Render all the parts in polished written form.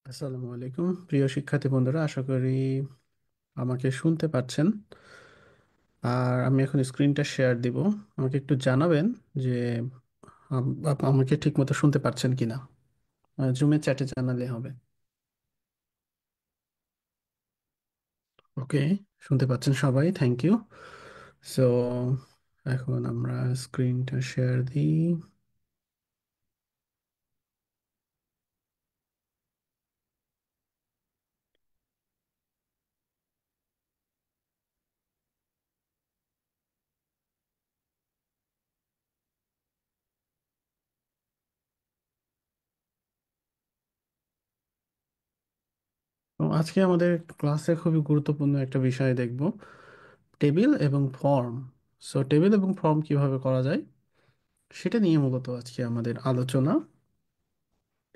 আসসালামু আলাইকুম প্রিয় শিক্ষার্থী বন্ধুরা, আশা করি আমাকে শুনতে পাচ্ছেন। আর আমি এখন স্ক্রিনটা শেয়ার দিব। আমাকে একটু জানাবেন যে আমাকে ঠিকমতো শুনতে পাচ্ছেন কিনা। জুমে চ্যাটে জানালে হবে। ওকে, শুনতে পাচ্ছেন সবাই, থ্যাংক ইউ। সো এখন আমরা স্ক্রিনটা শেয়ার দিই। তো আজকে আমাদের ক্লাসে খুবই গুরুত্বপূর্ণ একটা বিষয় দেখব, টেবিল এবং ফর্ম। সো টেবিল এবং ফর্ম কিভাবে করা যায় সেটা নিয়ে মূলত আজকে আমাদের আলোচনা।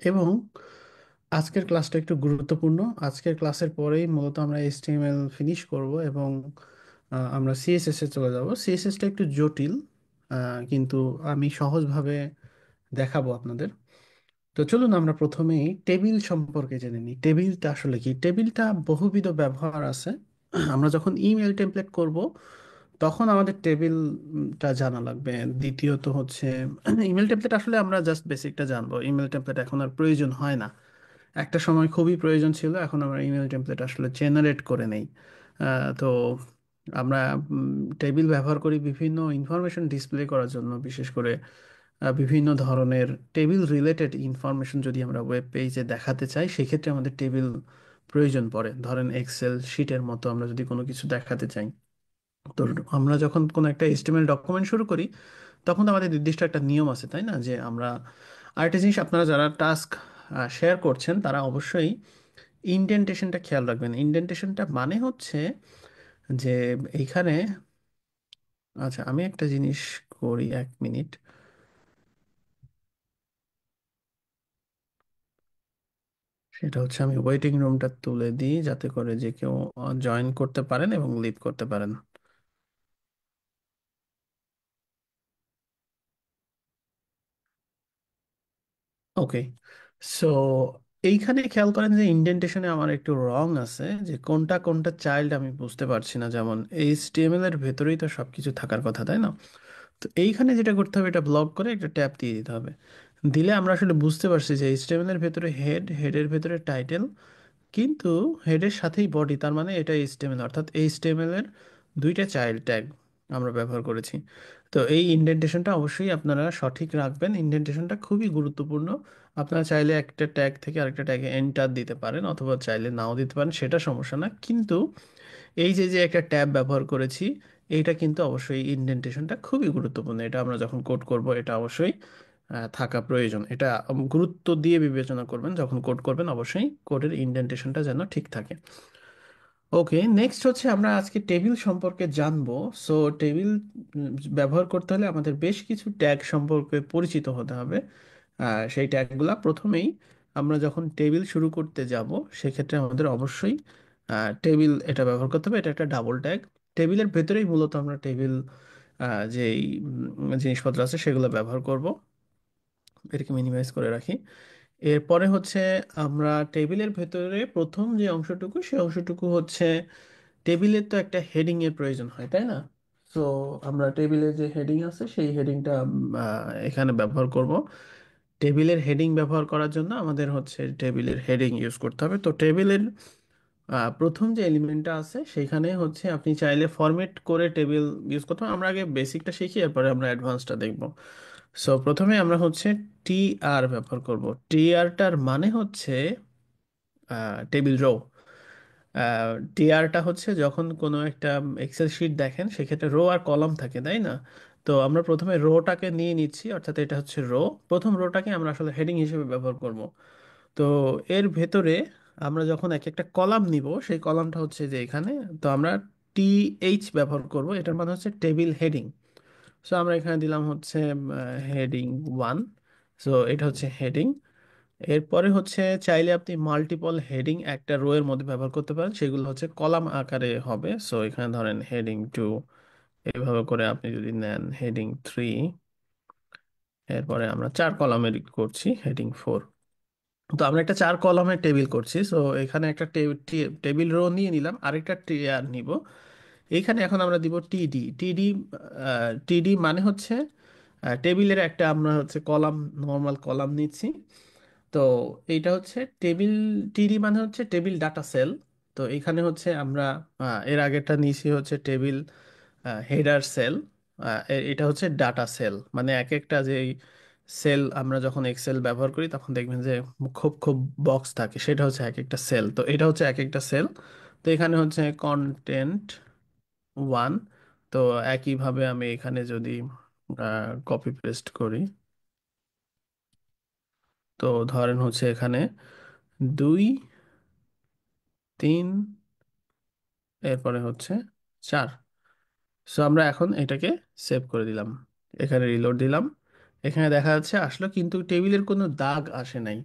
এবং আজকের ক্লাসটা একটু গুরুত্বপূর্ণ। আজকের ক্লাসের পরেই মূলত আমরা HTML ফিনিশ করব এবং আমরা CSS এ চলে যাব। CSS টা একটু জটিল, কিন্তু আমি সহজভাবে দেখাবো আপনাদের। তো চলুন আমরা প্রথমেই টেবিল সম্পর্কে জেনে নিই। টেবিলটা আসলে কি? টেবিলটা বহুবিধ ব্যবহার আছে। আমরা যখন ইমেল টেমপ্লেট করব তখন আমাদের টেবিলটা জানা লাগবে। দ্বিতীয়ত হচ্ছে ইমেল টেমপ্লেট আসলে আমরা জাস্ট বেসিকটা জানবো। ইমেল টেমপ্লেট এখন আর প্রয়োজন হয় না। একটা সময় খুবই প্রয়োজন ছিল, এখন আমরা ইমেল টেমপ্লেট আসলে জেনারেট করে নেই। তো আমরা টেবিল ব্যবহার করি বিভিন্ন ইনফরমেশন ডিসপ্লে করার জন্য, বিশেষ করে বিভিন্ন ধরনের টেবিল রিলেটেড ইনফরমেশন যদি আমরা ওয়েব পেজে দেখাতে চাই, সেক্ষেত্রে আমাদের টেবিল প্রয়োজন পড়ে। ধরেন এক্সেল শিটের মতো আমরা যদি কোনো কিছু দেখাতে চাই, তো আমরা যখন কোনো একটা HTML ডকুমেন্ট শুরু করি তখন তো আমাদের নির্দিষ্ট একটা নিয়ম আছে, তাই না? যে আমরা আরেকটা জিনিস, আপনারা যারা টাস্ক শেয়ার করছেন তারা অবশ্যই ইনডেন্টেশনটা খেয়াল রাখবেন। ইনডেন্টেশনটা মানে হচ্ছে যে এইখানে, আচ্ছা আমি একটা জিনিস করি, 1 মিনিট। সেটা হচ্ছে আমি ওয়েটিং রুমটা তুলে দিই যাতে করে যে কেউ জয়েন করতে পারেন এবং লিভ করতে পারেন। ওকে, সো এইখানে খেয়াল করেন যে ইনডেন্টেশনে আমার একটু রং আছে, যে কোনটা কোনটা চাইল্ড আমি বুঝতে পারছি না। যেমন HTML এর ভেতরেই তো সবকিছু থাকার কথা, তাই না? তো এইখানে যেটা করতে হবে, এটা ব্লক করে একটা ট্যাব দিয়ে দিতে হবে। দিলে আমরা আসলে বুঝতে পারছি যে HTML এর ভেতরে হেড, হেডের ভেতরে টাইটেল, কিন্তু হেডের সাথেই বডি, তার মানে এটা HTML, অর্থাৎ HTML এর দুইটা চাইল্ড ট্যাগ আমরা ব্যবহার করেছি। তো এই ইনডেন্টেশনটা অবশ্যই আপনারা সঠিক রাখবেন। ইনডেন্টেশনটা খুবই গুরুত্বপূর্ণ। আপনারা চাইলে একটা ট্যাগ থেকে আরেকটা ট্যাগে এন্টার দিতে পারেন, অথবা চাইলে নাও দিতে পারেন, সেটা সমস্যা না। কিন্তু এই যে যে একটা ট্যাব ব্যবহার করেছি, এইটা কিন্তু অবশ্যই ইনডেন্টেশনটা খুবই গুরুত্বপূর্ণ। এটা আমরা যখন কোড করব এটা অবশ্যই থাকা প্রয়োজন। এটা গুরুত্ব দিয়ে বিবেচনা করবেন যখন কোড করবেন, অবশ্যই কোডের ইনডেন্টেশনটা যেন ঠিক থাকে। ওকে, নেক্সট হচ্ছে আমরা আজকে টেবিল সম্পর্কে জানবো। সো টেবিল ব্যবহার করতে হলে আমাদের বেশ কিছু ট্যাগ সম্পর্কে পরিচিত হতে হবে। সেই ট্যাগগুলা প্রথমেই, আমরা যখন টেবিল শুরু করতে যাব সেক্ষেত্রে আমাদের অবশ্যই টেবিল এটা ব্যবহার করতে হবে। এটা একটা ডাবল ট্যাগ। টেবিলের ভেতরেই মূলত আমরা টেবিল যেই জিনিসপত্র আছে সেগুলো ব্যবহার করব। এটাকে মিনিমাইজ করে রাখি। এরপরে হচ্ছে আমরা টেবিলের ভেতরে প্রথম যে অংশটুকু, সেই অংশটুকু হচ্ছে, টেবিলের তো একটা হেডিং এর প্রয়োজন হয়, তাই না? সো আমরা টেবিলে যে হেডিং আছে সেই হেডিংটা এখানে ব্যবহার করব। টেবিলের হেডিং ব্যবহার করার জন্য আমাদের হচ্ছে টেবিলের হেডিং ইউজ করতে হবে। তো টেবিলের প্রথম যে এলিমেন্টটা আছে সেখানে হচ্ছে আপনি চাইলে ফরম্যাট করে টেবিল ইউজ করতে হবে। আমরা আগে বেসিকটা শিখি, এরপরে আমরা অ্যাডভান্সটা দেখব। সো প্রথমে আমরা হচ্ছে TR ব্যবহার করব। TRটার মানে হচ্ছে টেবিল রো। টিআরটা হচ্ছে যখন কোনো একটা এক্সেল শিট দেখেন সেক্ষেত্রে রো আর কলাম থাকে, তাই না? তো আমরা প্রথমে রোটাকে নিয়ে নিচ্ছি, অর্থাৎ এটা হচ্ছে রো। প্রথম রোটাকে আমরা আসলে হেডিং হিসেবে ব্যবহার করব। তো এর ভেতরে আমরা যখন এক একটা কলাম নিব, সেই কলামটা হচ্ছে যে এখানে। তো আমরা TH ব্যবহার করব, এটার মানে হচ্ছে টেবিল হেডিং। সো আমরা এখানে দিলাম হচ্ছে heading 1। সো এটা হচ্ছে হেডিং। এরপরে হচ্ছে চাইলে আপনি মাল্টিপল হেডিং একটা রো এর মধ্যে ব্যবহার করতে পারেন, সেগুলো হচ্ছে কলাম আকারে হবে। সো এখানে ধরেন হেডিং 2, এইভাবে করে আপনি যদি নেন হেডিং 3, এরপরে আমরা 4 কলামের করছি হেডিং 4। তো আমরা একটা 4 কলামের টেবিল করছি, সো এখানে একটা টেবিল রো নিয়ে নিলাম, আরেকটা টিআর নিব। এইখানে এখন আমরা দিব টিডি। টিডি টিডি মানে হচ্ছে টেবিলের একটা আমরা হচ্ছে কলাম, নর্মাল কলাম নিচ্ছি। তো এইটা হচ্ছে টেবিল, টিডি মানে হচ্ছে টেবিল ডাটা সেল। তো এখানে হচ্ছে আমরা এর আগেরটা নিয়েছি হচ্ছে টেবিল হেডার সেল। এটা হচ্ছে ডাটা সেল, মানে এক একটা যে সেল আমরা যখন এক্সেল ব্যবহার করি তখন দেখবেন যে খুব খুব বক্স থাকে, সেটা হচ্ছে এক একটা সেল। তো এটা হচ্ছে এক একটা সেল। তো এখানে হচ্ছে কন্টেন্ট ওয়ান। তো একইভাবে আমি এখানে যদি কপি পেস্ট করি, তো ধরেন হচ্ছে এখানে 2, 3, এরপরে হচ্ছে 4। সো আমরা এখন এটাকে সেভ করে দিলাম, এখানে রিলোড দিলাম। এখানে দেখা যাচ্ছে আসলো, কিন্তু টেবিলের কোনো দাগ আসে নাই।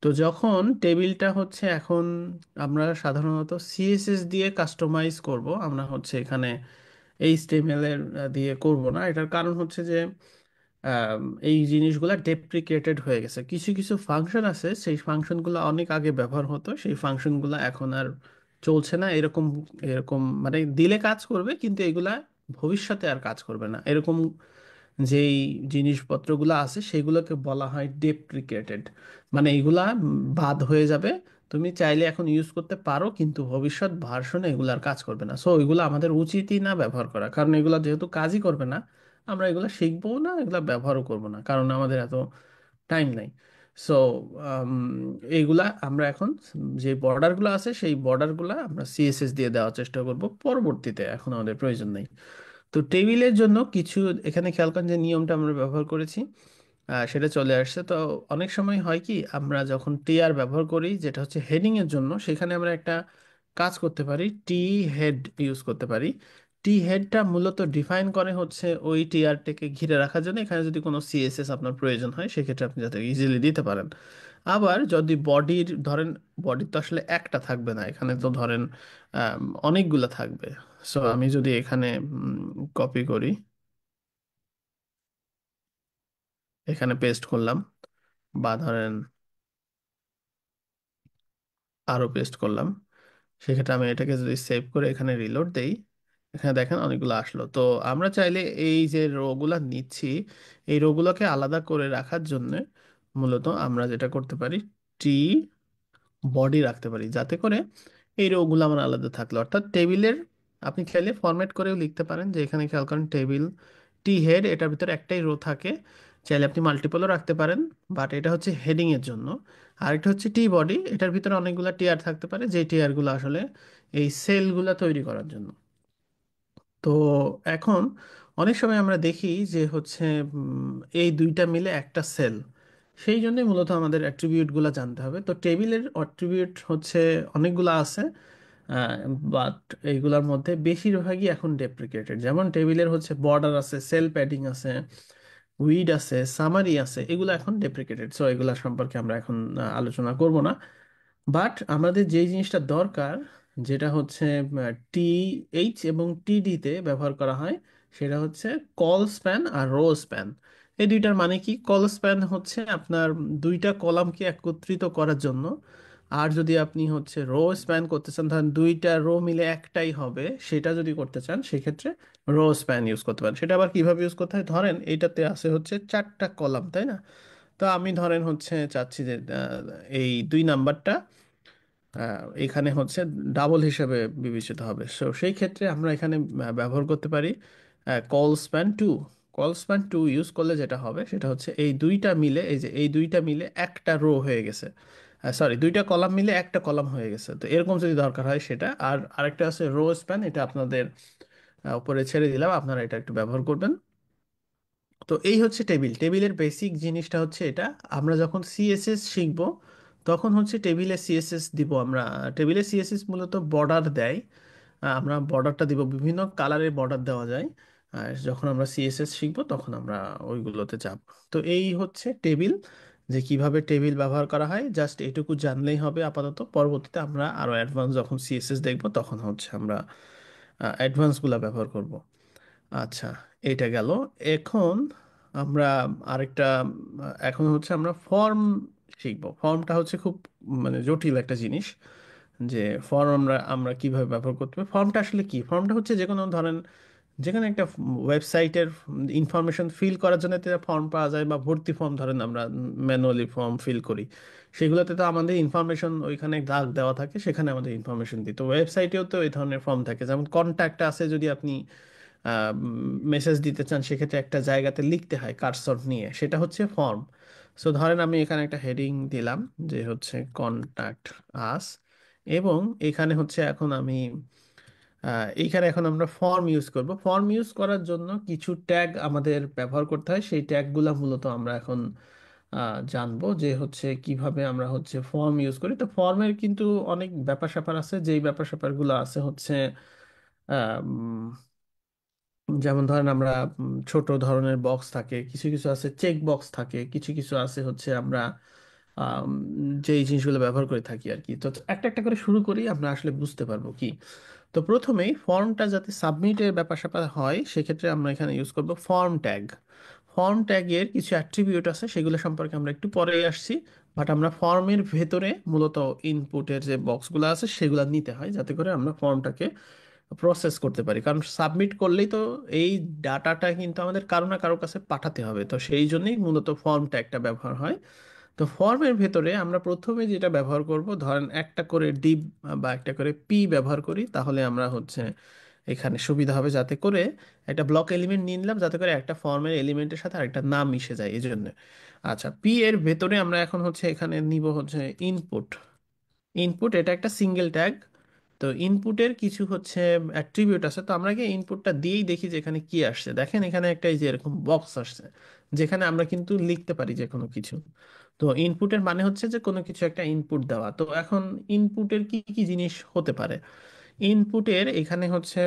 তো যখন টেবিলটা হচ্ছে এখন আমরা সাধারণত সিএসএস দিয়ে কাস্টমাইজ করব, আমরা হচ্ছে এখানে এইচটিএমএল এর দিয়ে করব না। এটার কারণ হচ্ছে যে আম, এই জিনিসগুলো ডেপ্রিকেটেড হয়ে গেছে। কিছু কিছু ফাংশন আছে, সেই ফাংশনগুলো অনেক আগে ব্যবহার হতো, সেই ফাংশনগুলো এখন আর চলছে না। এরকম এরকম মানে দিলে কাজ করবে, কিন্তু এগুলা ভবিষ্যতে আর কাজ করবে না, এরকম যেই জিনিসপত্রগুলো আছে সেগুলোকে বলা হয় ডেপ্রিকেটেড। মানে এগুলা বাদ হয়ে যাবে। তুমি চাইলে এখন ইউজ করতে পারো, কিন্তু ভবিষ্যৎ ভার্সনে এগুলো আর কাজ করবে না। সো এগুলো আমাদের উচিতই না ব্যবহার করা, কারণ এগুলো যেহেতু কাজই করবে না, আমরা এগুলো শিখবো না, এগুলো ব্যবহারও করব না, কারণ আমাদের এত টাইম নাই। সো এইগুলা আমরা এখন যে বর্ডারগুলো আছে সেই বর্ডারগুলো আমরা সিএসএস দিয়ে দেওয়ার চেষ্টা করব পরবর্তীতে, এখন আমাদের প্রয়োজন নেই। তো টেবিলের জন্য কিছু এখানে খেয়াল করেন যে নিয়মটা আমরা ব্যবহার করেছি, সেটা চলে আসছে। তো অনেক সময় হয় কি, আমরা যখন টিআর ব্যবহার করি যেটা হচ্ছে হেডিং এর জন্য, সেখানে আমরা একটা কাজ করতে পারি, টি হেড ইউজ করতে পারি। টি হেডটা মূলত ডিফাইন করে হচ্ছে ওই টিআরটাকে ঘিরে রাখার জন্য, এখানে যদি কোনো সিএসএস আপনার প্রয়োজন হয় সেক্ষেত্রে আপনি যাতে ইজিলি দিতে পারেন। আবার যদি বডির ধরেন, বডির তো আসলে একটা থাকবে না, এখানে তো ধরেন অনেকগুলো থাকবে। সো আমি যদি এখানে কপি করি, এখানে পেস্ট করলাম, বা ধরেন আরো পেস্ট করলাম, সেক্ষেত্রে আমি এটাকে যদি সেভ করে এখানে রিলোড দেই, এখানে দেখেন অনেকগুলো আসলো। তো আমরা চাইলে এই যে রোগুলা নিচ্ছি, এই রোগুলোকে আলাদা করে রাখার জন্য মূলত আমরা যেটা করতে পারি, টি বডি রাখতে পারি, যাতে করে এই রোগুলো আমার আলাদা থাকলো। অর্থাৎ টেবিলের আপনি চাইলে ফরম্যাট করেও লিখতে পারেন, যে এখানে খেয়াল করেন টেবিল টি হেড, এটার ভিতরে একটাই রো থাকে। চাইলে আপনি মাল্টিপলও রাখতে পারেন, বাট এটা হচ্ছে হেডিং এর জন্য। আরেকটা হচ্ছে টি বডি, এটার ভিতরে অনেকগুলো টিয়ার থাকতে পারে, যে টিয়ারগুলো আসলে এই সেলগুলো তৈরি করার জন্য। তো এখন অনেক সময় আমরা দেখি যে হচ্ছে এই দুইটা মিলে একটা সেল, সেই জন্যই মূলত আমাদের অ্যাট্রিবিউটগুলো জানতে হবে। তো টেবিলের অ্যাট্রিবিউট হচ্ছে অনেকগুলো আছে, বাট এইগুলোর মধ্যে বেশিরভাগই এখন ডেপ্রিকেটেড। যেমন টেবিলের হচ্ছে বর্ডার আছে, সেল প্যাডিং আছে, উইড আছে, সামারি আছে, এগুলো এখন ডেপ্রিকেটেড। সো এগুলা সম্পর্কে আমরা এখন আলোচনা করব না। বাট আমাদের যে জিনিসটা দরকার, যেটা হচ্ছে টি এইচ এবং টিডি তে ব্যবহার করা হয়, সেটা হচ্ছে কল স্প্যান আর রো স্প্যান। এই দুইটার মানে কি, কল স্প্যান হচ্ছে আপনার দুইটা কলামকে একত্রিত করার জন্য। আর যদি আপনি হচ্ছে রো স্প্যান করতে চান, ধরেন দুইটা রো মিলে একটাই হবে, সেটা যদি করতে চান সেক্ষেত্রে রো স্প্যান ইউজ করতে পারেন। সেটা আবার কিভাবে ইউজ করতে হয়, ধরেন এইটাতে আছে হচ্ছে 4টা কলাম, তাই না? তো আমি ধরেন হচ্ছে চাচ্ছি যে এই 2 নাম্বারটা এখানে হচ্ছে ডাবল হিসেবে বিবেচিত হবে। সো সেই ক্ষেত্রে আমরা এখানে ব্যবহার করতে পারি call span 2। Call span 2 use করলে যেটা হবে সেটা হচ্ছে এই দুইটা মিলে, এই যে এই দুইটা মিলে একটা রো হয়ে গেছে, সরি 2টা কলাম মিলে একটা কলাম হয়ে গেছে। তো এরকম যদি দরকার হয় সেটা। আর আরেকটা আছে রো স্প্যান, এটা আপনাদের উপরে ছেড়ে দিলাম, আপনারা এটা একটু ব্যবহার করবেন। তো এই হচ্ছে টেবিল, টেবিলের বেসিক জিনিসটা হচ্ছে এটা। আমরা যখন সিএসএস শিখব তখন হচ্ছে টেবিলে সিএসএস দিব আমরা। টেবিলে সিএসএস মূলত বর্ডার দেয়, আমরা বর্ডারটা দিব, বিভিন্ন কালারের বর্ডার দেওয়া যায়। আর যখন আমরা সিএসএস শিখব তখন আমরা ওইগুলোতে যাব। তো এই হচ্ছে টেবিল, যে কিভাবে টেবিল ব্যবহার করা হয়, জাস্ট এটুকু জানলেই হবে আপাতত। পরবর্তীতে আমরা আরো অ্যাডভান্স যখন সিএসএস দেখব তখন হচ্ছে আমরা অ্যাডভান্সগুলো ব্যবহার করব। আচ্ছা, এটা গেল। এখন আমরা আরেকটা এখন হচ্ছে আমরা ফর্ম শিখবো। ফর্মটা হচ্ছে খুব মানে জটিল একটা জিনিস, যে ফর্ম আমরা আমরা কিভাবে ব্যবহার করতে পারি। ফর্মটা আসলে কি? ফর্মটা হচ্ছে যে কোনো ধরেন যেখানে একটা ওয়েবসাইটের ইনফরমেশন ফিল করার জন্য একটা ফর্ম পাওয়া যায়, বা ভর্তি ফর্ম ধরেন আমরা ম্যানুয়ালি ফর্ম ফিল করি, সেগুলোতে তো আমাদের ইনফরমেশন ওইখানে দাগ দেওয়া থাকে, সেখানে আমাদের ইনফরমেশন দিই। তো ওয়েবসাইটেও তো এই ধরনের ফর্ম থাকে, যেমন কন্ট্যাক্ট আছে, যদি আপনি মেসেজ দিতে চান সেক্ষেত্রে একটা জায়গাতে লিখতে হয় কার্সর নিয়ে, সেটা হচ্ছে ফর্ম। সো ধরেন আমি এখানে একটা হেডিং দিলাম যে হচ্ছে কন্ট্যাক্ট আস, এবং এখানে হচ্ছে এখন আমি এইখানে এখন আমরা ফর্ম ইউজ করব। ফর্ম ইউজ করার জন্য কিছু ট্যাগ আমাদের ব্যবহার করতে হয়, সেই ট্যাগগুলো মূলত আমরা এখন জানবো যে হচ্ছে কিভাবে আমরা হচ্ছে ফর্ম ইউজ করি। তো ফর্মের কিন্তু অনেক ব্যাপার স্যাপার আছে, যেই ব্যাপার স্যাপারগুলো আছে হচ্ছে যেমন ধরেন আমরা ছোট ধরনের বক্স থাকে, কিছু কিছু আছে চেক বক্স থাকে, কিছু কিছু আছে হচ্ছে আমরা আম, যেই জিনিসগুলো ব্যবহার করে থাকি আর কি। তো একটা একটা করে শুরু করি, আমরা আসলে বুঝতে পারবো কি। তো প্রথমেই ফর্মটা যাতে সাবমিটের ব্যাপার স্যাপার হয়, সেক্ষেত্রে আমরা এখানে ইউজ করব ফর্ম ট্যাগ। ফর্ম ট্যাগের কিছু অ্যাট্রিবিউট আছে, সেগুলো সম্পর্কে আমরা একটু পরেই আসছি। বাট আমরা ফর্মের ভেতরে মূলত ইনপুটের যে বক্সগুলো আছে সেগুলো নিতে হয়, যাতে করে আমরা ফর্মটাকে প্রসেস করতে পারি। কারণ সাবমিট করলেই তো এই ডাটাটা কিন্তু আমাদের কারো না কারো কাছে পাঠাতে হবে, তো সেই জন্যই মূলত ফর্ম ট্যাগটা ব্যবহার হয়। তো ফর্মের ভেতরে আমরা প্রথমে যেটা ব্যবহার করব, ধরেন একটা করে ডিপ বা একটা করে পি ব্যবহার করি, তাহলে আমরা হচ্ছে এখানে সুবিধা হবে, যাতে করে একটা ব্লক এলিমেন্ট নিয়ে নিলাম, যাতে করে একটা ফর্মের এলিমেন্টের সাথে আরেকটা নাম মিশে যায়, এই জন্য। আচ্ছা, পি এর ভেতরে আমরা এখন হচ্ছে এখানে নিব হচ্ছে ইনপুট। ইনপুট এটা একটা সিঙ্গেল ট্যাগ। তো ইনপুটের কিছু হচ্ছে অ্যাট্রিবিউট আছে, তো আমরা কি ইনপুটটা দিয়েই দেখি যে এখানে কি আসছে। দেখেন এখানে একটা এই যে এরকম বক্স আসছে, যেখানে আমরা কিন্তু লিখতে পারি যে কোনো কিছু। তো ইনপুটের মানে হচ্ছে যে কোনো কিছু একটা ইনপুট দেওয়া। তো এখন ইনপুটের কি কি জিনিস হতে পারে? ইনপুটের এখানে হচ্ছে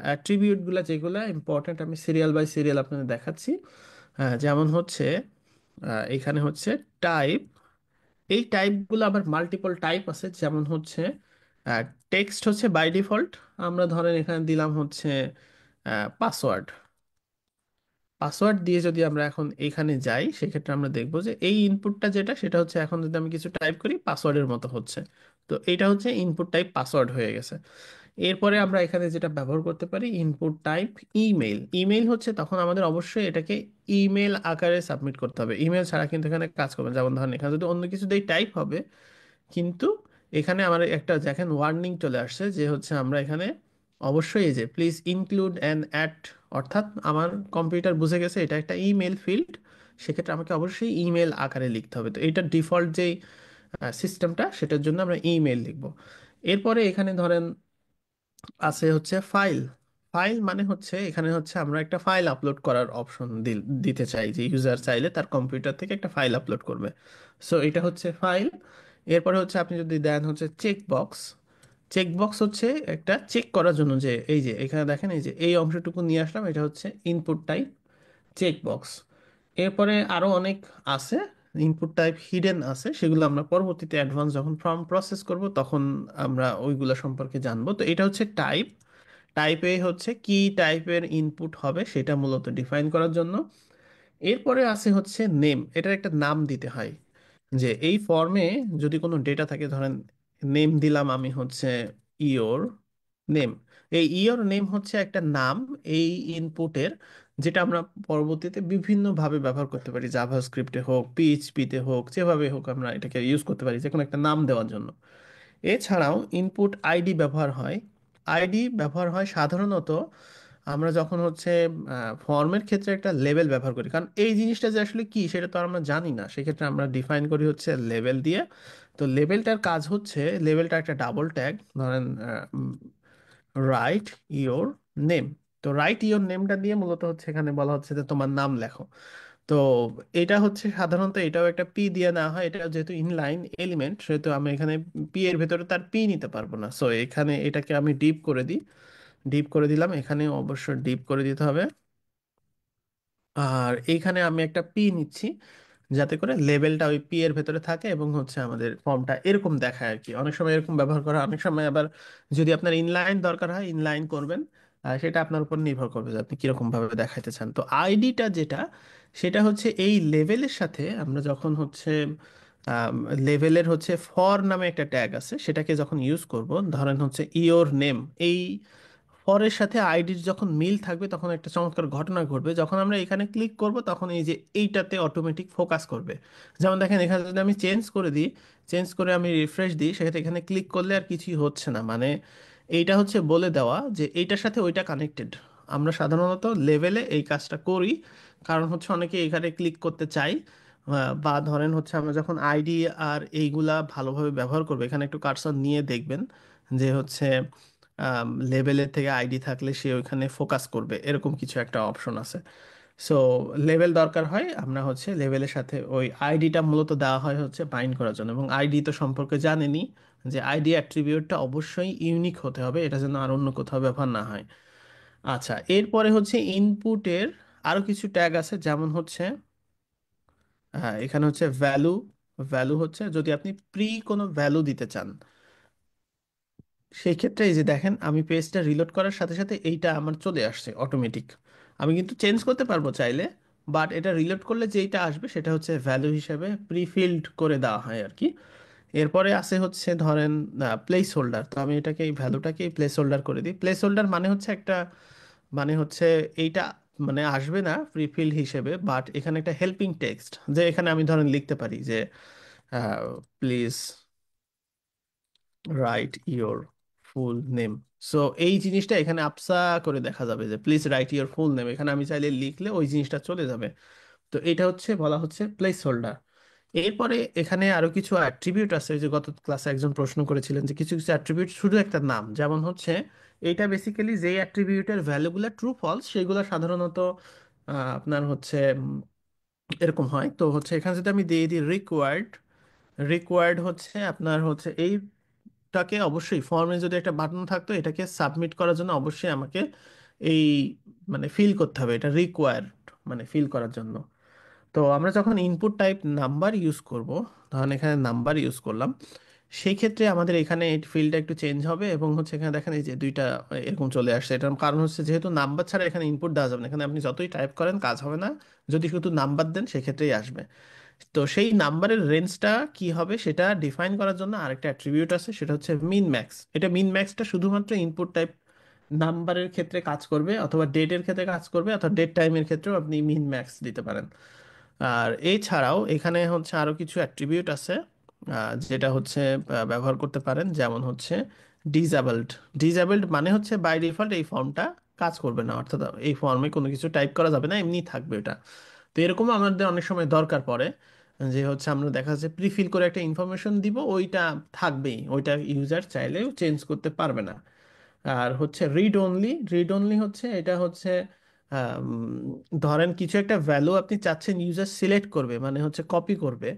অ্যাট্রিবিউটগুলো যেগুলো ইম্পর্ট্যান্ট, আমি সিরিয়াল বাই সিরিয়াল আপনাদের দেখাচ্ছি। যেমন হচ্ছে এখানে হচ্ছে টাইপ। এই টাইপগুলো আবার মাল্টিপল টাইপ আছে, যেমন হচ্ছে টেক্সট হচ্ছে বাই ডিফল্ট, আমরা ধরেন এখানে দিলাম হচ্ছে পাসওয়ার্ড। পাসওয়ার্ড দিয়ে যদি আমরা এখন এখানে যাই, সেক্ষেত্রে আমরা দেখবো যে এই ইনপুটটা যেটা, সেটা হচ্ছে এখন যদি আমি কিছু টাইপ করি পাসওয়ার্ডের মতো হচ্ছে। তো এটা হচ্ছে ইনপুট টাইপ পাসওয়ার্ড হয়ে গেছে। এরপরে আমরা এখানে যেটা ব্যবহার করতে পারি, ইনপুট টাইপ ইমেল। ইমেল হচ্ছে তখন আমাদের অবশ্যই এটাকে ইমেল আকারে সাবমিট করতে হবে, ইমেল ছাড়া কিন্তু এখানে কাজ করবে না। যেমন ধরেন এখানে যদি অন্য কিছু দিয়ে টাইপ হবে, কিন্তু এখানে আমার একটা দেখেন ওয়ার্নিং চলে আসছে, যে হচ্ছে আমরা এখানে অবশ্যই এই যে প্লিজ ইনক্লুড অ্যান অ্যাট, অর্থাৎ আমার কম্পিউটার বুঝে গেছে এটা একটা ইমেল ফিল্ড, সেক্ষেত্রে আমাকে অবশ্যই ইমেল আকারে লিখতে হবে। তো এটা ডিফল্ট যেই সিস্টেমটা, সেটার জন্য আমরা ইমেল লিখব। এরপরে এখানে ধরেন আছে হচ্ছে ফাইল। ফাইল মানে হচ্ছে এখানে হচ্ছে আমরা একটা ফাইল আপলোড করার অপশন দিতে চাই, যে ইউজার চাইলে তার কম্পিউটার থেকে একটা ফাইল আপলোড করবে। সো এটা হচ্ছে ফাইল। এরপরে হচ্ছে আপনি যদি দেন হচ্ছে চেক বক্স। চেক বক্স হচ্ছে একটা চেক করার জন্য, যে এই যে এখানে দেখেন এই যে এই অংশটুকু নিয়ে আসলাম, এটা হচ্ছে ইনপুট টাইপ চেক বক্স। এরপরে আরো অনেক আছে, ইনপুট টাইপ হিডেন আছে, সেগুলো আমরা পরবর্তীতে অ্যাডভান্স যখন ফর্ম প্রসেস করব তখন আমরা ওইগুলো সম্পর্কে জানবো। তো এটা হচ্ছে টাইপ। টাইপে হচ্ছে কি টাইপের ইনপুট হবে সেটা মূলত ডিফাইন করার জন্য। এরপরে আছে হচ্ছে নেম, এটার একটা নাম দিতে হয়। যে এই ফর্মে যদি কোনো ডেটা থাকে, ধরেন নেম দিলাম আমি হচ্ছে ইওর নেম। এই ইওর নেম হচ্ছে একটা নাম এই ইনপুটের, যেটা আমরা পরবর্তীতে বিভিন্নভাবে ব্যবহার করতে পারি, জাভাস্ক্রিপ্টে হোক, পিএইচপিতে হোক, যেভাবে হোক আমরা এটাকে ইউজ করতে পারি যে কোনো একটা নাম দেওয়ার জন্য। এছাড়াও ইনপুট আইডি ব্যবহার হয়। আইডি ব্যবহার হয় সাধারণত আমরা যখন হচ্ছে ফর্মের ক্ষেত্রে একটা লেভেল ব্যবহার করি, কারণ এই জিনিসটা যে আসলে কি সেটা তো আমরা জানি না, সেক্ষেত্রে আমরা ডিফাইন করি হচ্ছে লেভেল দিয়ে। তো লেভেলটার কাজ হচ্ছে, লেভেলটা একটা ডাবল ট্যাগ, ধরেন রাইট ইওর নেম। তো রাইট ইওর নেমটা দিয়ে মূলত হচ্ছে এখানে বলা হচ্ছে যে তোমার নাম লেখো। তো এটা হচ্ছে সাধারণত এটাও একটা পি দিয়ে না হয়, এটা যেহেতু ইনলাইন এলিমেন্ট, সেহেতু আমি এখানে পি এর ভেতরে তার পি নিতে পারবো না। সো এখানে এটাকে আমি ডিপ করে দিই, ডিপ করে দিলাম, এখানে অবশ্যই ডিপ করে দিতে হবে। আর এইখানে আমি একটা পি নিচ্ছি, যাতে করে লেভেলটা ওই পি এর ভেতরে থাকে, এবং হচ্ছে আমাদের ফর্মটা এরকম দেখায় আর কি। অনেক সময় এরকম ব্যবহার করা হয়, অনেক সময় আবার যদি আপনার ইনলাইন দরকার হয় ইনলাইন করবেন। সেটা আপনার উপর নির্ভর করবে যে আপনি কিরকম ভাবে দেখাইতে চান। তো আইডিটা যেটা, সেটা হচ্ছে এই লেভেলের সাথে আমরা যখন হচ্ছে লেভেলের হচ্ছে ফর নামে একটা ট্যাগ আছে, সেটাকে যখন ইউজ করব, ধরেন হচ্ছে ইওর নেম, এই ফরের সাথে আইডির যখন মিল থাকবে তখন একটা চমৎকার ঘটনা ঘটবে। যখন আমরা এখানে ক্লিক করব তখন এই যে এইটাতে অটোমেটিক ফোকাস করবে। যেমন দেখেন এখানে যদি আমি চেঞ্জ করে দিই, চেঞ্জ করে আমি রিফ্রেশ দিই, সেক্ষেত্রে এখানে ক্লিক করলে আর কিছুই হচ্ছে না। মানে এইটা হচ্ছে বলে দেওয়া যে এইটার সাথে ওইটা কানেক্টেড। আমরা সাধারণত লেভেলে এই কাজটা করি, কারণ হচ্ছে অনেকে এখানে ক্লিক করতে চাই। বা ধরেন হচ্ছে আমরা যখন আইডি আর এইগুলা ভালোভাবে ব্যবহার করবো, এখানে একটু কার্সর নিয়ে দেখবেন যে হচ্ছে লেভেলের থেকে আইডি থাকলে সে ওইখানে ফোকাস করবে, এরকম কিছু একটা অপশন আছে। সো লেভেল দরকার হয়, আমরা হচ্ছে লেভেলের সাথে ওই আইডিটা মূলত দেওয়া হয় হচ্ছে বাইন্ড করার জন্য। এবং আইডি তো সম্পর্কে জানেনই যে আইডি অ্যাট্রিবিউটটা অবশ্যই ইউনিক হতে হবে, এটা যেন আর অন্য কোথাও ব্যবহার না হয়। আচ্ছা, এরপরে হচ্ছে ইনপুটের আরো কিছু ট্যাগ আছে, যেমন হচ্ছে হ্যাঁ এখানে হচ্ছে ভ্যালু। ভ্যালু হচ্ছে যদি আপনি প্রি কোনো ভ্যালু দিতে চান, সেই ক্ষেত্রে এই যে দেখেন আমি পেজটা রিলোড করার সাথে সাথে এইটা আমার চলে আসছে অটোমেটিক। আমি কিন্তু চেঞ্জ করতে পারবো চাইলে, বাট এটা রিলোড করলে যেইটা আসবে সেটা হচ্ছে ভ্যালু হিসেবে প্রিফিল্ড করে দেওয়া হয় আর কি। এরপরে আছে হচ্ছে ধরেন প্লেস হোল্ডার। তো আমি এটাকে এই ভ্যালুটাকে প্লেস হোল্ডার করে দিই। প্লেস হোল্ডার মানে হচ্ছে একটা, মানে হচ্ছে এইটা মানে আসবে না প্রিফিল্ড হিসেবে, বাট এখানে একটা হেল্পিং টেক্সট, যে এখানে আমি ধরেন লিখতে পারি যে please write your full name. So এই জিনিসটা এখানে আপসা করে দেখা যাবে যে please write your full name, এখানে আমি চাইলে লিখলে ওই জিনিসটা চলে যাবে। তো এটা হচ্ছে বলা হচ্ছে প্লেস হোল্ডার। এরপরে এখানে আরো কিছু অ্যাট্রিবিউট আছে, যে গত ক্লাসে একজন প্রশ্ন করেছিলেন যে কিছু কিছু অ্যাট্রিবিউট শুধু একটা নাম, যেমন হচ্ছে এইটা বেসিক্যালি যেই অ্যাট্রিবিউটের ভ্যালুগুলো ট্রু ফলস সেগুলো সাধারণত আপনার হচ্ছে এরকম হয়। তো হচ্ছে এখানে যদি আমি দিয়ে দিই রিকোয়ার্ড, রিকোয়ার্ড হচ্ছে আপনার হচ্ছে এইটাকে অবশ্যই ফর্মে যদি একটা বাটন থাকতো এটাকে সাবমিট করার জন্য অবশ্যই আমাকে এই মানে ফিল করতে হবে, এটা রিকোয়ার্ড মানে ফিল করার জন্য। তো আমরা যখন ইনপুট টাইপ নাম্বার ইউজ করব, ধরেন এখানে নাম্বার ইউজ করলাম, সেই ক্ষেত্রে আমাদের এখানে এই ফিল্ডটা একটু চেঞ্জ হবে এবং হচ্ছে এখানে দেখেন এই যে দুইটা এরকম চলে আসছে। এটার কারণ হচ্ছে যেহেতু নাম্বার ছাড়া এখানে ইনপুট দেওয়া যাবে না, এখানে আপনি যতই টাইপ করেন কাজ হবে না, যদি শুধু নাম্বার দেন সেক্ষেত্রেই আসবে। তো সেই নাম্বারের রেঞ্জটা কি হবে সেটা ডিফাইন করার জন্য আরেকটা অ্যাট্রিবিউট আছে, সেটা হচ্ছে মিন ম্যাক্স। এটা মিন ম্যাক্সটা শুধুমাত্র ইনপুট টাইপ নাম্বারের ক্ষেত্রে কাজ করবে, অথবা ডেটের ক্ষেত্রে কাজ করবে, অথবা ডেট টাইমের ক্ষেত্রেও আপনি মিন ম্যাক্স দিতে পারেন। আর এছাড়াও এখানে হচ্ছে আরো কিছু অ্যাট্রিবিউট আছে যেটা হচ্ছে ব্যবহার করতে পারেন, যেমন হচ্ছে ডিসেবলড। ডিসেবলড মানে হচ্ছে বাই ডিফল্ট এই ফর্মটা কাজ করবে না, অর্থাৎ এই ফর্মে কোনো কিছু টাইপ করা যাবে না, এমনি থাকবে এটা। তো এরকম আমাদের অনেক সময় দরকার পড়ে যে হচ্ছে আমরা দেখা যাচ্ছে প্রিফিল করে একটা ইনফরমেশন দিব, ওইটা থাকবেই, ওইটা ইউজার চাইলেও চেঞ্জ করতে পারবে না। আর হচ্ছে রিড অনলি। রিড অনলি হচ্ছে এটা হচ্ছে আম, ধরেন কিছু একটা ভ্যালু আপনি চাচ্ছেন ইউজার সিলেক্ট করবে, মানে হচ্ছে কপি করবে।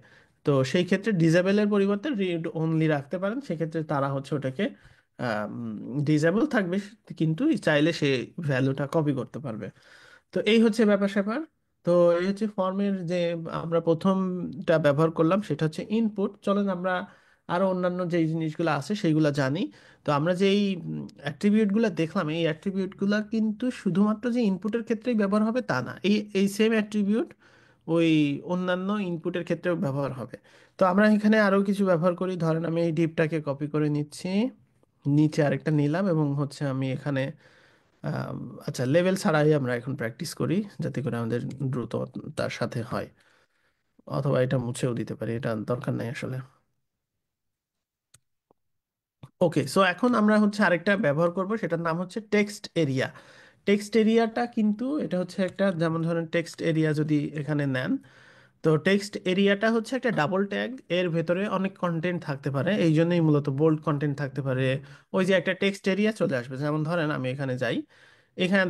তো সেই ক্ষেত্রে ডিসেবলের পরিবর্তে রিড অনলি রাখতে পারেন, সেক্ষেত্রে তারা হচ্ছে ওটাকে ডিসেবল থাকবে কিন্তু চাইলে সে ভ্যালুটা কপি করতে পারবে। তো এই হচ্ছে ব্যাপার স্যাপার। তো এই হচ্ছে ফর্মের যে আমরা প্রথমটা ব্যবহার করলাম সেটা হচ্ছে ইনপুট। চলেন আমরা আরো অন্যান্য যে জিনিসগুলো আছে সেইগুলো জানি। তো আমরা যে এই অ্যাট্রিবিউটগুলো দেখলাম, এই অ্যাট্রিবিউটগুলো কিন্তু শুধুমাত্র যে ইনপুটের ক্ষেত্রেই ব্যবহার হবে তা না, এই এই সেম অ্যাট্রিবিউট ওই অন্যান্য ইনপুটের ক্ষেত্রেও ব্যবহার হবে। তো আমরা এখানে আরো কিছু ব্যবহার করি, ধরেন আমি এই ডিপটাকে কপি করে নিচ্ছি, নিচে আরেকটা নিলাম এবং হচ্ছে আমি এখানে আম, আচ্ছা লেভেল ছাড়াই আমরা এখন প্র্যাকটিস করি যাতে করে আমাদের দ্রুত তার সাথে হয়। অথবা এটা মুছেও দিতে পারি, এটা দরকার নাই আসলে। ওকে, সো এখন আমরা হচ্ছে আরেকটা ব্যবহার করব, সেটার নাম হচ্ছে টেক্সট এরিয়া। টেক্সট এরিয়াটা কিন্তু এটা হচ্ছে একটা, যেমন ধরেন টেক্সট এরিয়া যদি এখানে নেন, তো টেক্সট এরিয়াটা হচ্ছে একটা ডাবল ট্যাগ, এর ভেতরে অনেক কন্টেন্ট থাকতে পারে, এই জন্যই মূলত বোল্ড কন্টেন্ট থাকতে পারে। ওই যে একটা টেক্সট এরিয়া চলে আসবে, যেমন ধরেন আমি এখানে যাই, এখানে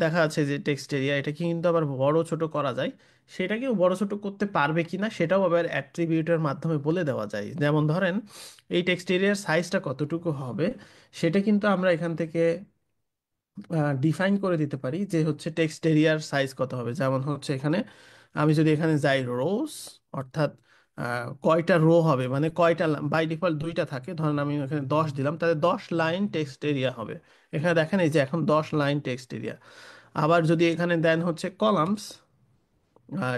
দেখা যাচ্ছে যে টেক্সট এরিয়া, এটা কিন্তু আবার বড় ছোট করা যায়। সেটাকেও বড় ছোট করতে পারবে কিনা সেটাও আবার অ্যাট্রিবিউটের মাধ্যমে বলে দেওয়া যায়। যেমন ধরেন এই টেক্সট এরিয়ার সাইজটা কতটুকু হবে সেটা কিন্তু আমরা এখান থেকে ডিফাইন করে দিতে পারি, যে হচ্ছে টেক্সট এরিয়ার সাইজ কত হবে। যেমন হচ্ছে এখানে আমি যদি এখানে যাই রোস, অর্থাৎ কয়টা রো হবে, মানে কয়টা, বাই ডিফল্ট দুইটা থাকে, ধরেন আমি এখানে 10 দিলাম, তাহলে 10 লাইন টেক্সট এরিয়া হবে। এখানে দেখেন এই যে এখন 10 লাইন টেক্সট এরিয়া। আবার যদি এখানে দেন হচ্ছে কলামস,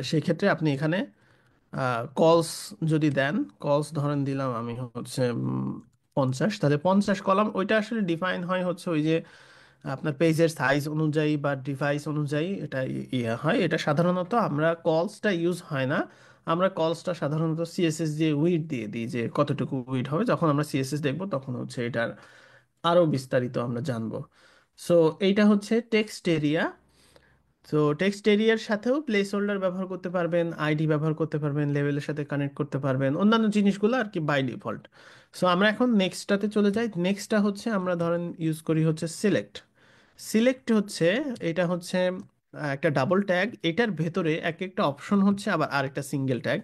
সেই ক্ষেত্রে আপনি এখানে কলস যদি দেন, কলস ধরেন দিলাম আমি হচ্ছে 50, তাহলে 50 কলাম, ওইটা আসলে ডিফাইন হয় হচ্ছে ওই যে আপনার পেজের সাইজ অনুযায়ী বা ডিভাইস অনুযায়ী এটা ইয়ে হয়। এটা সাধারণত আমরা কলসটা ইউজ হয় না, আমরা কলসটা সাধারণত সিএসএস দিয়ে উইড দিয়ে দিই যে কতটুকু উইড হবে। যখন আমরা সিএসএস দেখবো তখন হচ্ছে এটার আরো বিস্তারিত আমরা জানবো। সো এইটা হচ্ছে টেক্সট এরিয়া। তো টেক্সট এরিয়ার সাথেও প্লেস হোল্ডার ব্যবহার করতে পারবেন, আইডি ব্যবহার করতে পারবেন, লেভেলের সাথে কানেক্ট করতে পারবেন, অন্যান্য জিনিসগুলো আর কি বাই ডিফল্ট। সো আমরা এখন নেক্সটটাতে চলে যাই। নেক্সটটা হচ্ছে আমরা ধরেন ইউজ করি হচ্ছে সিলেক্ট। সিলেক্ট হচ্ছে, এটা হচ্ছে একটা ডাবল ট্যাগ, এটার ভেতরে এক একটা অপশন হচ্ছে আবার আরেকটা সিঙ্গেল ট্যাগ।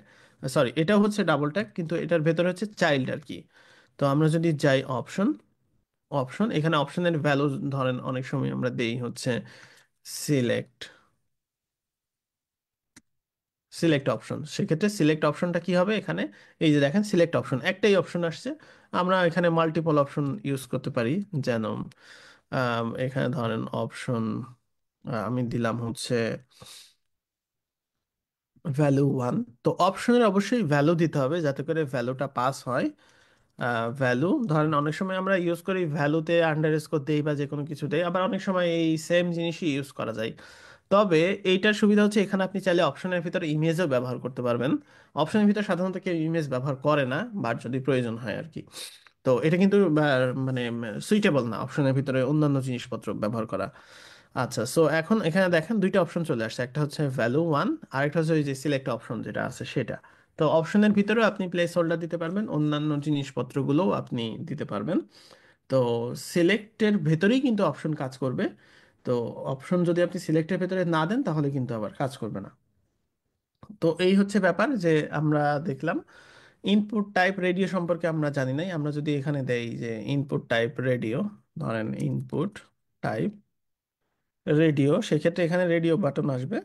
সরি, এটাও হচ্ছে ডাবল ট্যাগ কিন্তু এটার ভেতরে হচ্ছে চাইল্ড আর কি। তো আমরা যদি যাই অপশন, অপশন এখানে অপশনের ভ্যালু ধরেন অনেক সময় আমরা দেই হচ্ছে সিলেক্ট, সিলেক্ট অপশন। সেক্ষেত্রে সিলেক্ট অপশনটা কি হবে এখানে, এই যে দেখেন সিলেক্ট অপশন একটাই অপশন আসছে। আমরা এখানে মাল্টিপল অপশন ইউজ করতে পারি, যেন এখানে ধরেন অপশন আমি দিলাম হচ্ছে ভ্যালু 1। তো অপশনের অবশ্যই ভ্যালু দিতে হবে যাতে করে ভ্যালুটা পাস হয়। ভ্যালু ধরেন অনেক সময় আমরা ইউজ করি ভ্যালুতে আন্ডারস্কোর দেই বা যে কোনো কিছু দেই, আবার অনেক সময় এই সেম জিনিসই ইউজ করা যায়। তবে এইটার সুবিধা হচ্ছে এখানে আপনি চাইলে অপশনের ভিতরে ইমেজও ব্যবহার করতে পারবেন। অপশনের ভিতরে সাধারণত কেউ ইমেজ ব্যবহার করে না, বাট যদি প্রয়োজন হয় আর কি। তো এটা কিন্তু মানে সুইটেবল না অপশনের ভিতরে অন্যান্য জিনিসপত্র ব্যবহার করা। আচ্ছা, সো এখন এখানে দেখেন দুইটা অপশন চলে আসছে, একটা হচ্ছে ভ্যালু 1, আর একটা হচ্ছে ওই যে সিলেক্ট অপশন যেটা আছে সেটা। তো অপশনের ভিতরেও আপনি প্লেস হোল্ডার দিতে পারবেন, অন্যান্য জিনিসপত্রগুলোও আপনি দিতে পারবেন। তো সিলেক্টের ভেতরেই কিন্তু অপশন কাজ করবে। তো অপশন যদি আপনি সিলেক্টের ভেতরে না দেন তাহলে কিন্তু আবার কাজ করবে না। তো এই হচ্ছে ব্যাপার যে আমরা দেখলাম ইনপুট টাইপ রেডিও সম্পর্কে আমরা জানি নাই। আমরা যদি এখানে দেই যে ইনপুট টাইপ রেডিও, ধরেন ইনপুট টাইপ রেডিও, সেক্ষেত্রে এখানে রেডিও বাটন আসবে।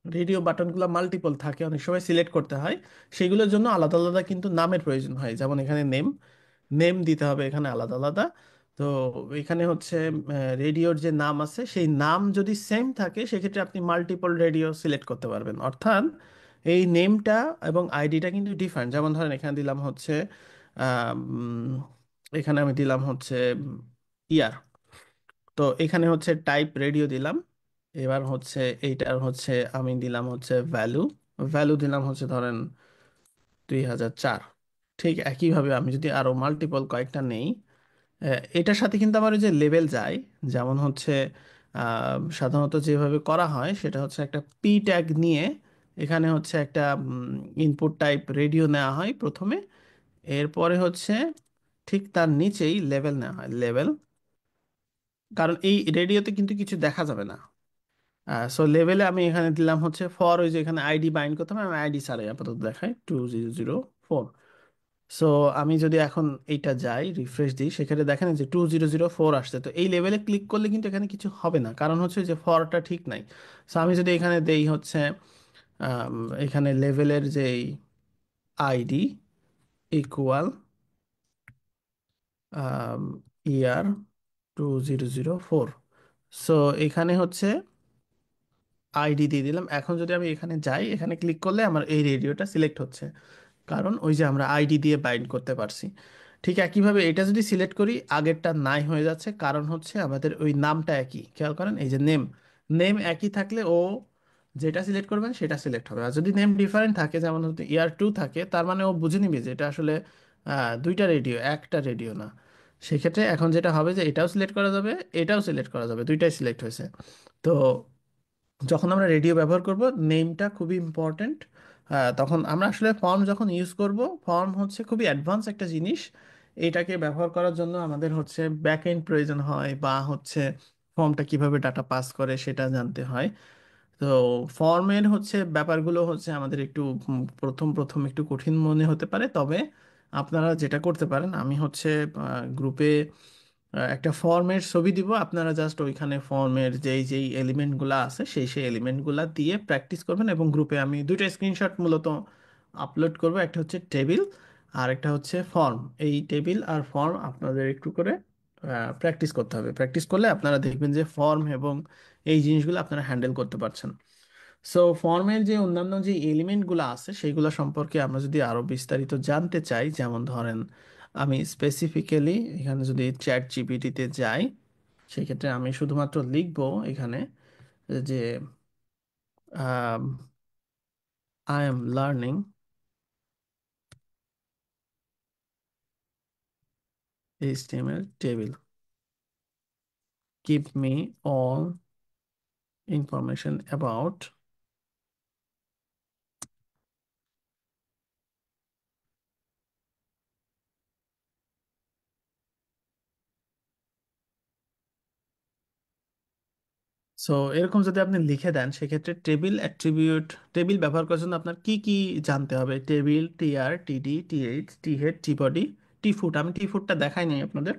রেডিও বাটনগুলো মাল্টিপল থাকে, অনেক সময় সিলেক্ট করতে হয়, সেগুলোর জন্য আলাদা আলাদা কিন্তু নামের প্রয়োজন হয়। যেমন এখানে নেম, নেম দিতে হবে এখানে আলাদা আলাদা। তো এখানে হচ্ছে রেডিওর যে নাম আছে সেই নাম যদি সেম থাকে সেক্ষেত্রে আপনি মাল্টিপল রেডিও সিলেক্ট করতে পারবেন। অর্থাৎ এই নেমটা এবং আইডিটা কিন্তু ডিফারেন্ট। যেমন ধরেন এখানে দিলাম হচ্ছে এখানে আমি দিলাম হচ্ছে ইয়ার। তো এখানে হচ্ছে টাইপ রেডিও দিলাম। এবার হচ্ছে এইটার হচ্ছে আমি দিলাম হচ্ছে ভ্যালু, ভ্যালু দিলাম হচ্ছে ধরেন 2004। ঠিক একইভাবে আমি যদি আরো মাল্টিপল কয়েকটা নেই, এটার সাথে কিন্তু আমার ওই যে লেভেল যায়। যেমন হচ্ছে সাধারণত যেভাবে করা হয় সেটা হচ্ছে একটা পি ট্যাগ নিয়ে এখানে হচ্ছে একটা ইনপুট টাইপ রেডিও নেওয়া হয় প্রথমে, এরপরে হচ্ছে ঠিক তার নিচেই লেভেল নেওয়া হয়, লেভেল। কারণ এই রেডিওতে কিন্তু কিছু দেখা যাবে না। সো লেভেলে আমি এখানে দিলাম হচ্ছে ফর, ওই যে এখানে আইডি বাইন্ড করতে হবে, আমি আইডি ছাড়াই আপাতত দেখাই 2004। সো আমি যদি এখন এইটা যাই রিফ্রেশ দিই, সেখানে দেখেন যে 2004 আসছে। তো এই লেভেলে ক্লিক করলে কিন্তু এখানে কিছু হবে না, কারণ হচ্ছে যে ফরটা ঠিক নাই। সো আমি যদি এখানে দেই হচ্ছে এখানে লেভেলের যে আইডি ইকুয়াল ইয়ার 2004। সো এখানে হচ্ছে আইডি দিয়ে দিলাম। এখন যদি আমি এখানে যাই, এখানে ক্লিক করলে আমার এই রেডিওটা সিলেক্ট হচ্ছে, কারণ ওই যে আমরা আইডি দিয়ে বাইন্ড করতে পারছি। ঠিক একইভাবে এটা যদি সিলেক্ট করি আগেরটা নাই হয়ে যাচ্ছে, কারণ হচ্ছে আমাদের ওই নামটা একই। খেয়াল করেন এই যে নেম, নেম একই থাকলে ও যেটা সিলেক্ট করবেন সেটা সিলেক্ট হবে। আর যদি নেম ডিফারেন্ট থাকে, যেমন হয়তো ইয়ার 2 থাকে, তার মানে ও বুঝে নিবে যে এটা আসলে দুইটা রেডিও, একটা রেডিও না। সেক্ষেত্রে এখন যেটা হবে যে এটাও সিলেক্ট করা যাবে, এটাও সিলেক্ট করা যাবে, দুইটাই সিলেক্ট হয়েছে। তো যখন আমরা রেডিও ব্যবহার করব, নেমটা খুবই ইম্পর্ট্যান্ট। তখন আমরা আসলে ফর্ম যখন ইউজ করব, ফর্ম হচ্ছে খুবই অ্যাডভান্স একটা জিনিস। এটাকে ব্যবহার করার জন্য আমাদের হচ্ছে ব্যাক এন্ড প্রয়োজন হয়, বা হচ্ছে ফর্মটা কিভাবে ডাটা পাস করে সেটা জানতে হয়। তো ফর্মের হচ্ছে ব্যাপারগুলো হচ্ছে আমাদের একটু প্রথম প্রথম একটু কঠিন মনে হতে পারে। তবে আপনারা যেটা করতে পারেন, আমি হচ্ছে গ্রুপে একটা ফর্মের ছবি দিব, আপনারা জাস্ট ওইখানে ফর্মের যেই যেই এলিমেন্টগুলো আছে সেই সেই এলিমেন্টগুলো দিয়ে প্র্যাকটিস করবেন। এবং গ্রুপে আমি দুইটা স্ক্রিনশট মূলত আপলোড করব, একটা হচ্ছে টেবিল আর একটা হচ্ছে ফর্ম। এই টেবিল আর ফর্ম আপনাদের একটু করে প্র্যাকটিস করতে হবে। প্র্যাকটিস করলে আপনারা দেখবেন যে ফর্ম এবং এই জিনিসগুলো আপনারা হ্যান্ডেল করতে পারছেন। সো ফর্মের যে অন্যান্য যে এলিমেন্টগুলো আছে সেইগুলো সম্পর্কে আমরা যদি আরো বিস্তারিত জানতে চাই, যেমন ধরেন আমি স্পেসিফিক্যালি এখানে যদি চ্যাট জিপিটিতে যাই, সেক্ষেত্রে আমি শুধুমাত্র লিখবো এখানে যে I am learning HTML table, give me all information about so এরকম যদি আপনি লিখে দেন, সেক্ষেত্রে টেবিল অ্যাট্রিবিউট, টেবিল ব্যবহার করার জন্য আপনার কি কি জানতে হবে? টেবিল, টিআর, টিডি, টিএইচ, টি হেড, টি বডি, টি ফুট। আমি টি ফুটটা দেখাই নাই আপনাদের।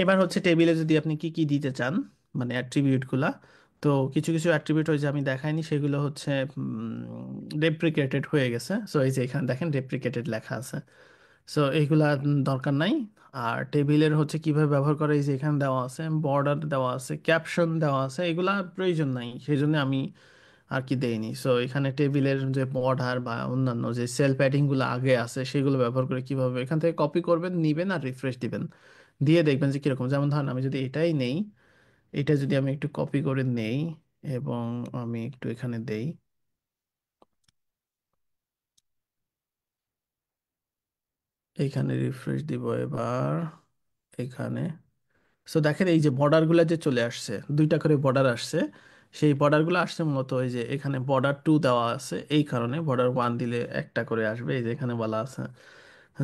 এবার হচ্ছে টেবিলে যদি আপনি কি কি দিতে চান, মানে অ্যাট্রিবিউটগুলা, তো কিছু কিছু অ্যাট্রিবিউট ওই যে আমি দেখাইনি, সেগুলো হচ্ছে ডেপ্রিকেটেড হয়ে গেছে। সো এই যে এখানে দেখেন ডেপ্রিকেটেড লেখা আছে। সো এইগুলা দরকার নাই। আর টেবিলের হচ্ছে কিভাবে ব্যবহার করে, এই যে এখানে দেওয়া আছে, বর্ডার দেওয়া আছে, ক্যাপশন দেওয়া আছে, এগুলা প্রয়োজন নাই, সেই জন্য আমি আর কি দেইনি। সো এখানে টেবিলের যে বর্ডার বা অন্যান্য যে সেল প্যাডিং গুলো আগে আছে সেগুলো ব্যবহার করে কিভাবে এখান থেকে কপি করবেন, নিবেন আর রিফ্রেশ দিবেন, দিয়ে দেখবেন যে কিরকম। যেমন ধরেন আমি যদি এটাই নেই, এটা যদি আমি একটু কপি করে নেই এবং আমি একটু এখানে দেই, এইখানে রিফ্রেশ দিব এবার, এখানে। সো দেখেন এই যে বর্ডারগুলো যে চলে আসছে, দুইটা করে বর্ডার আসছে। সেই বর্ডারগুলো আসছে মূলত ওই যে এখানে বর্ডার 2 দেওয়া আছে, এই কারণে বর্ডার 1 দিলে একটা করে আসবে। এই যে এখানে বলা আছে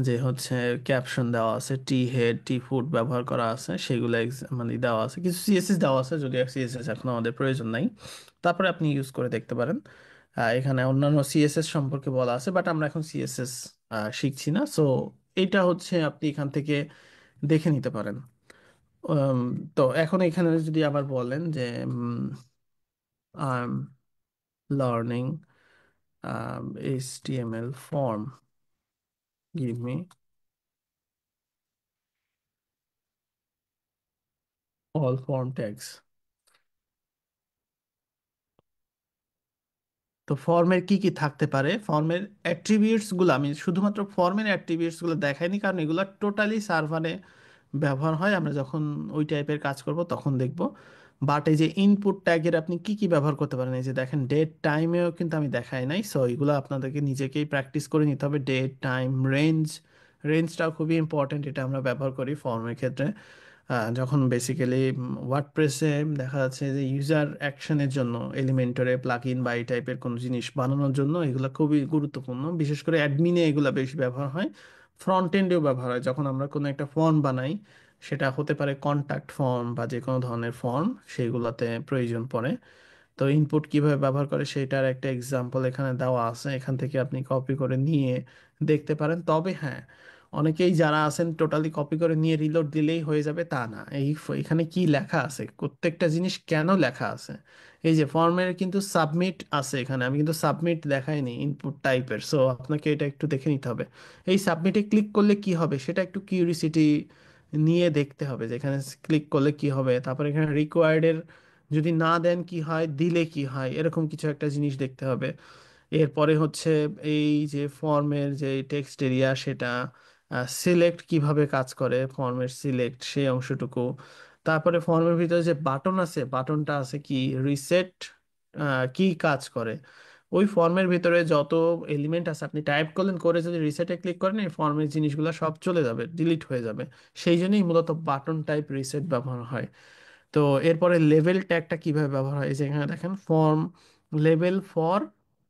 যে হচ্ছে ক্যাপশন দেওয়া আছে, টি হেড, টি ফুট ব্যবহার করা আছে, সেগুলো মানে দেওয়া আছে, কিছু সিএসএস দেওয়া আছে, যদিও সিএসএস এখন আমাদের প্রয়োজন নাই। তারপরে আপনি ইউজ করে দেখতে পারেন। এখানে অন্যান্য সিএসএস সম্পর্কে বলা আছে, বাট আমরা এখন সিএসএস শিখছি না। সো এটা হচ্ছে আপনি এখান থেকে দেখে নিতে পারেন। উম, তো এখন এখানে যদি আবার বলেন যে I am learning HTML form, give me all form tags. তো ফর্মের কি কি থাকতে পারে, ফর্মের অ্যাট্রিবিউটস গুলো আমি শুধুমাত্র ফর্মের অ্যাট্রিবিউটস গুলো দেখাইনি, কারণ এগুলো টোটালি সার্ভারে ব্যবহার হয়, আমরা যখন ওই টাইপের কাজ করব তখন দেখব। বাট এই যে ইনপুট ট্যাগের আপনি কি কি ব্যবহার করতে পারেন, এই যে দেখেন ডেট টাইমেও কিন্তু আমি দেখাই নাই। সো এগুলো আপনাদেরকে নিজেকেই প্র্যাকটিস করে নিতে হবে। ডেট টাইম, রেঞ্জ, রেঞ্জটাও খুবই ইম্পর্টেন্ট, এটা আমরা ব্যবহার করি ফর্মের ক্ষেত্রে। যখন বেসিক্যালি ওয়ার্ডপ্রেসে দেখা যাচ্ছে যে ইউজার অ্যাকশনের জন্য, এলিমেন্টরে প্লাগইন বা এই টাইপের কোনো জিনিস বানানোর জন্য এগুলো খুবই গুরুত্বপূর্ণ। বিশেষ করে অ্যাডমিনে এগুলো বেশি ব্যবহার হয়, ফ্রন্ট এন্ডেও ব্যবহার হয়। যখন আমরা কোনো একটা ফর্ম বানাই, সেটা হতে পারে কন্ট্যাক্ট ফর্ম বা যে কোনো ধরনের ফর্ম, সেগুলোতে প্রয়োজন পড়ে। তো ইনপুট কিভাবে ব্যবহার করে সেটার একটা এক্সাম্পল এখানে দেওয়া আছে, এখান থেকে আপনি কপি করে নিয়ে দেখতে পারেন। তবে হ্যাঁ, অনেকেই যারা আছেন টোটালি কপি করে নিয়ে রিলোড দিলেই হয়ে যাবে তা না। এখানে কি লেখা আছে, প্রত্যেকটা জিনিস কেন লেখা আছে। এই যে ফর্মের কিন্তু সাবমিট আছে, এখানে আমি কিন্তু সাবমিট দেখাইনি ইনপুট টাইপের, সো আপনাকে এটা একটু দেখে নিতে হবে। এই সাবমিটে ক্লিক করলে কি হবে সেটা একটু কিউরিসিটি নিয়ে দেখতে হবে, যে এখানে ক্লিক করলে কি হবে। তারপর এখানে রিকোয়ার্ডের যদি না দেন কি হয়, দিলে কি হয়, এরকম কিছু একটা জিনিস দেখতে হবে। এরপরে হচ্ছে এই যে ফর্মের যে টেক্সট এরিয়া, সেটা সিলেক্ট কিভাবে কাজ করে, ফর্মের সিলেক্ট সেই অংশটুকু। তারপরে ফর্মের ভিতরে যে বাটন আছে, বাটনটা আছে কি, রিসেট কি কাজ করে। ওই ফর্মের ভিতরে যত এলিমেন্ট আছে আপনি টাইপ করলেন, করে যদি রিসেটে ক্লিক করেন, এই ফর্মের জিনিসগুলো সব চলে যাবে, ডিলিট হয়ে যাবে। সেই জন্যই মূলত বাটন টাইপ রিসেট ব্যবহার হয়। তো এরপরে লেভেল ট্যাগটা কিভাবে ব্যবহার হয়, এই যে এখানে দেখেন ফর্ম লেভেল ফর,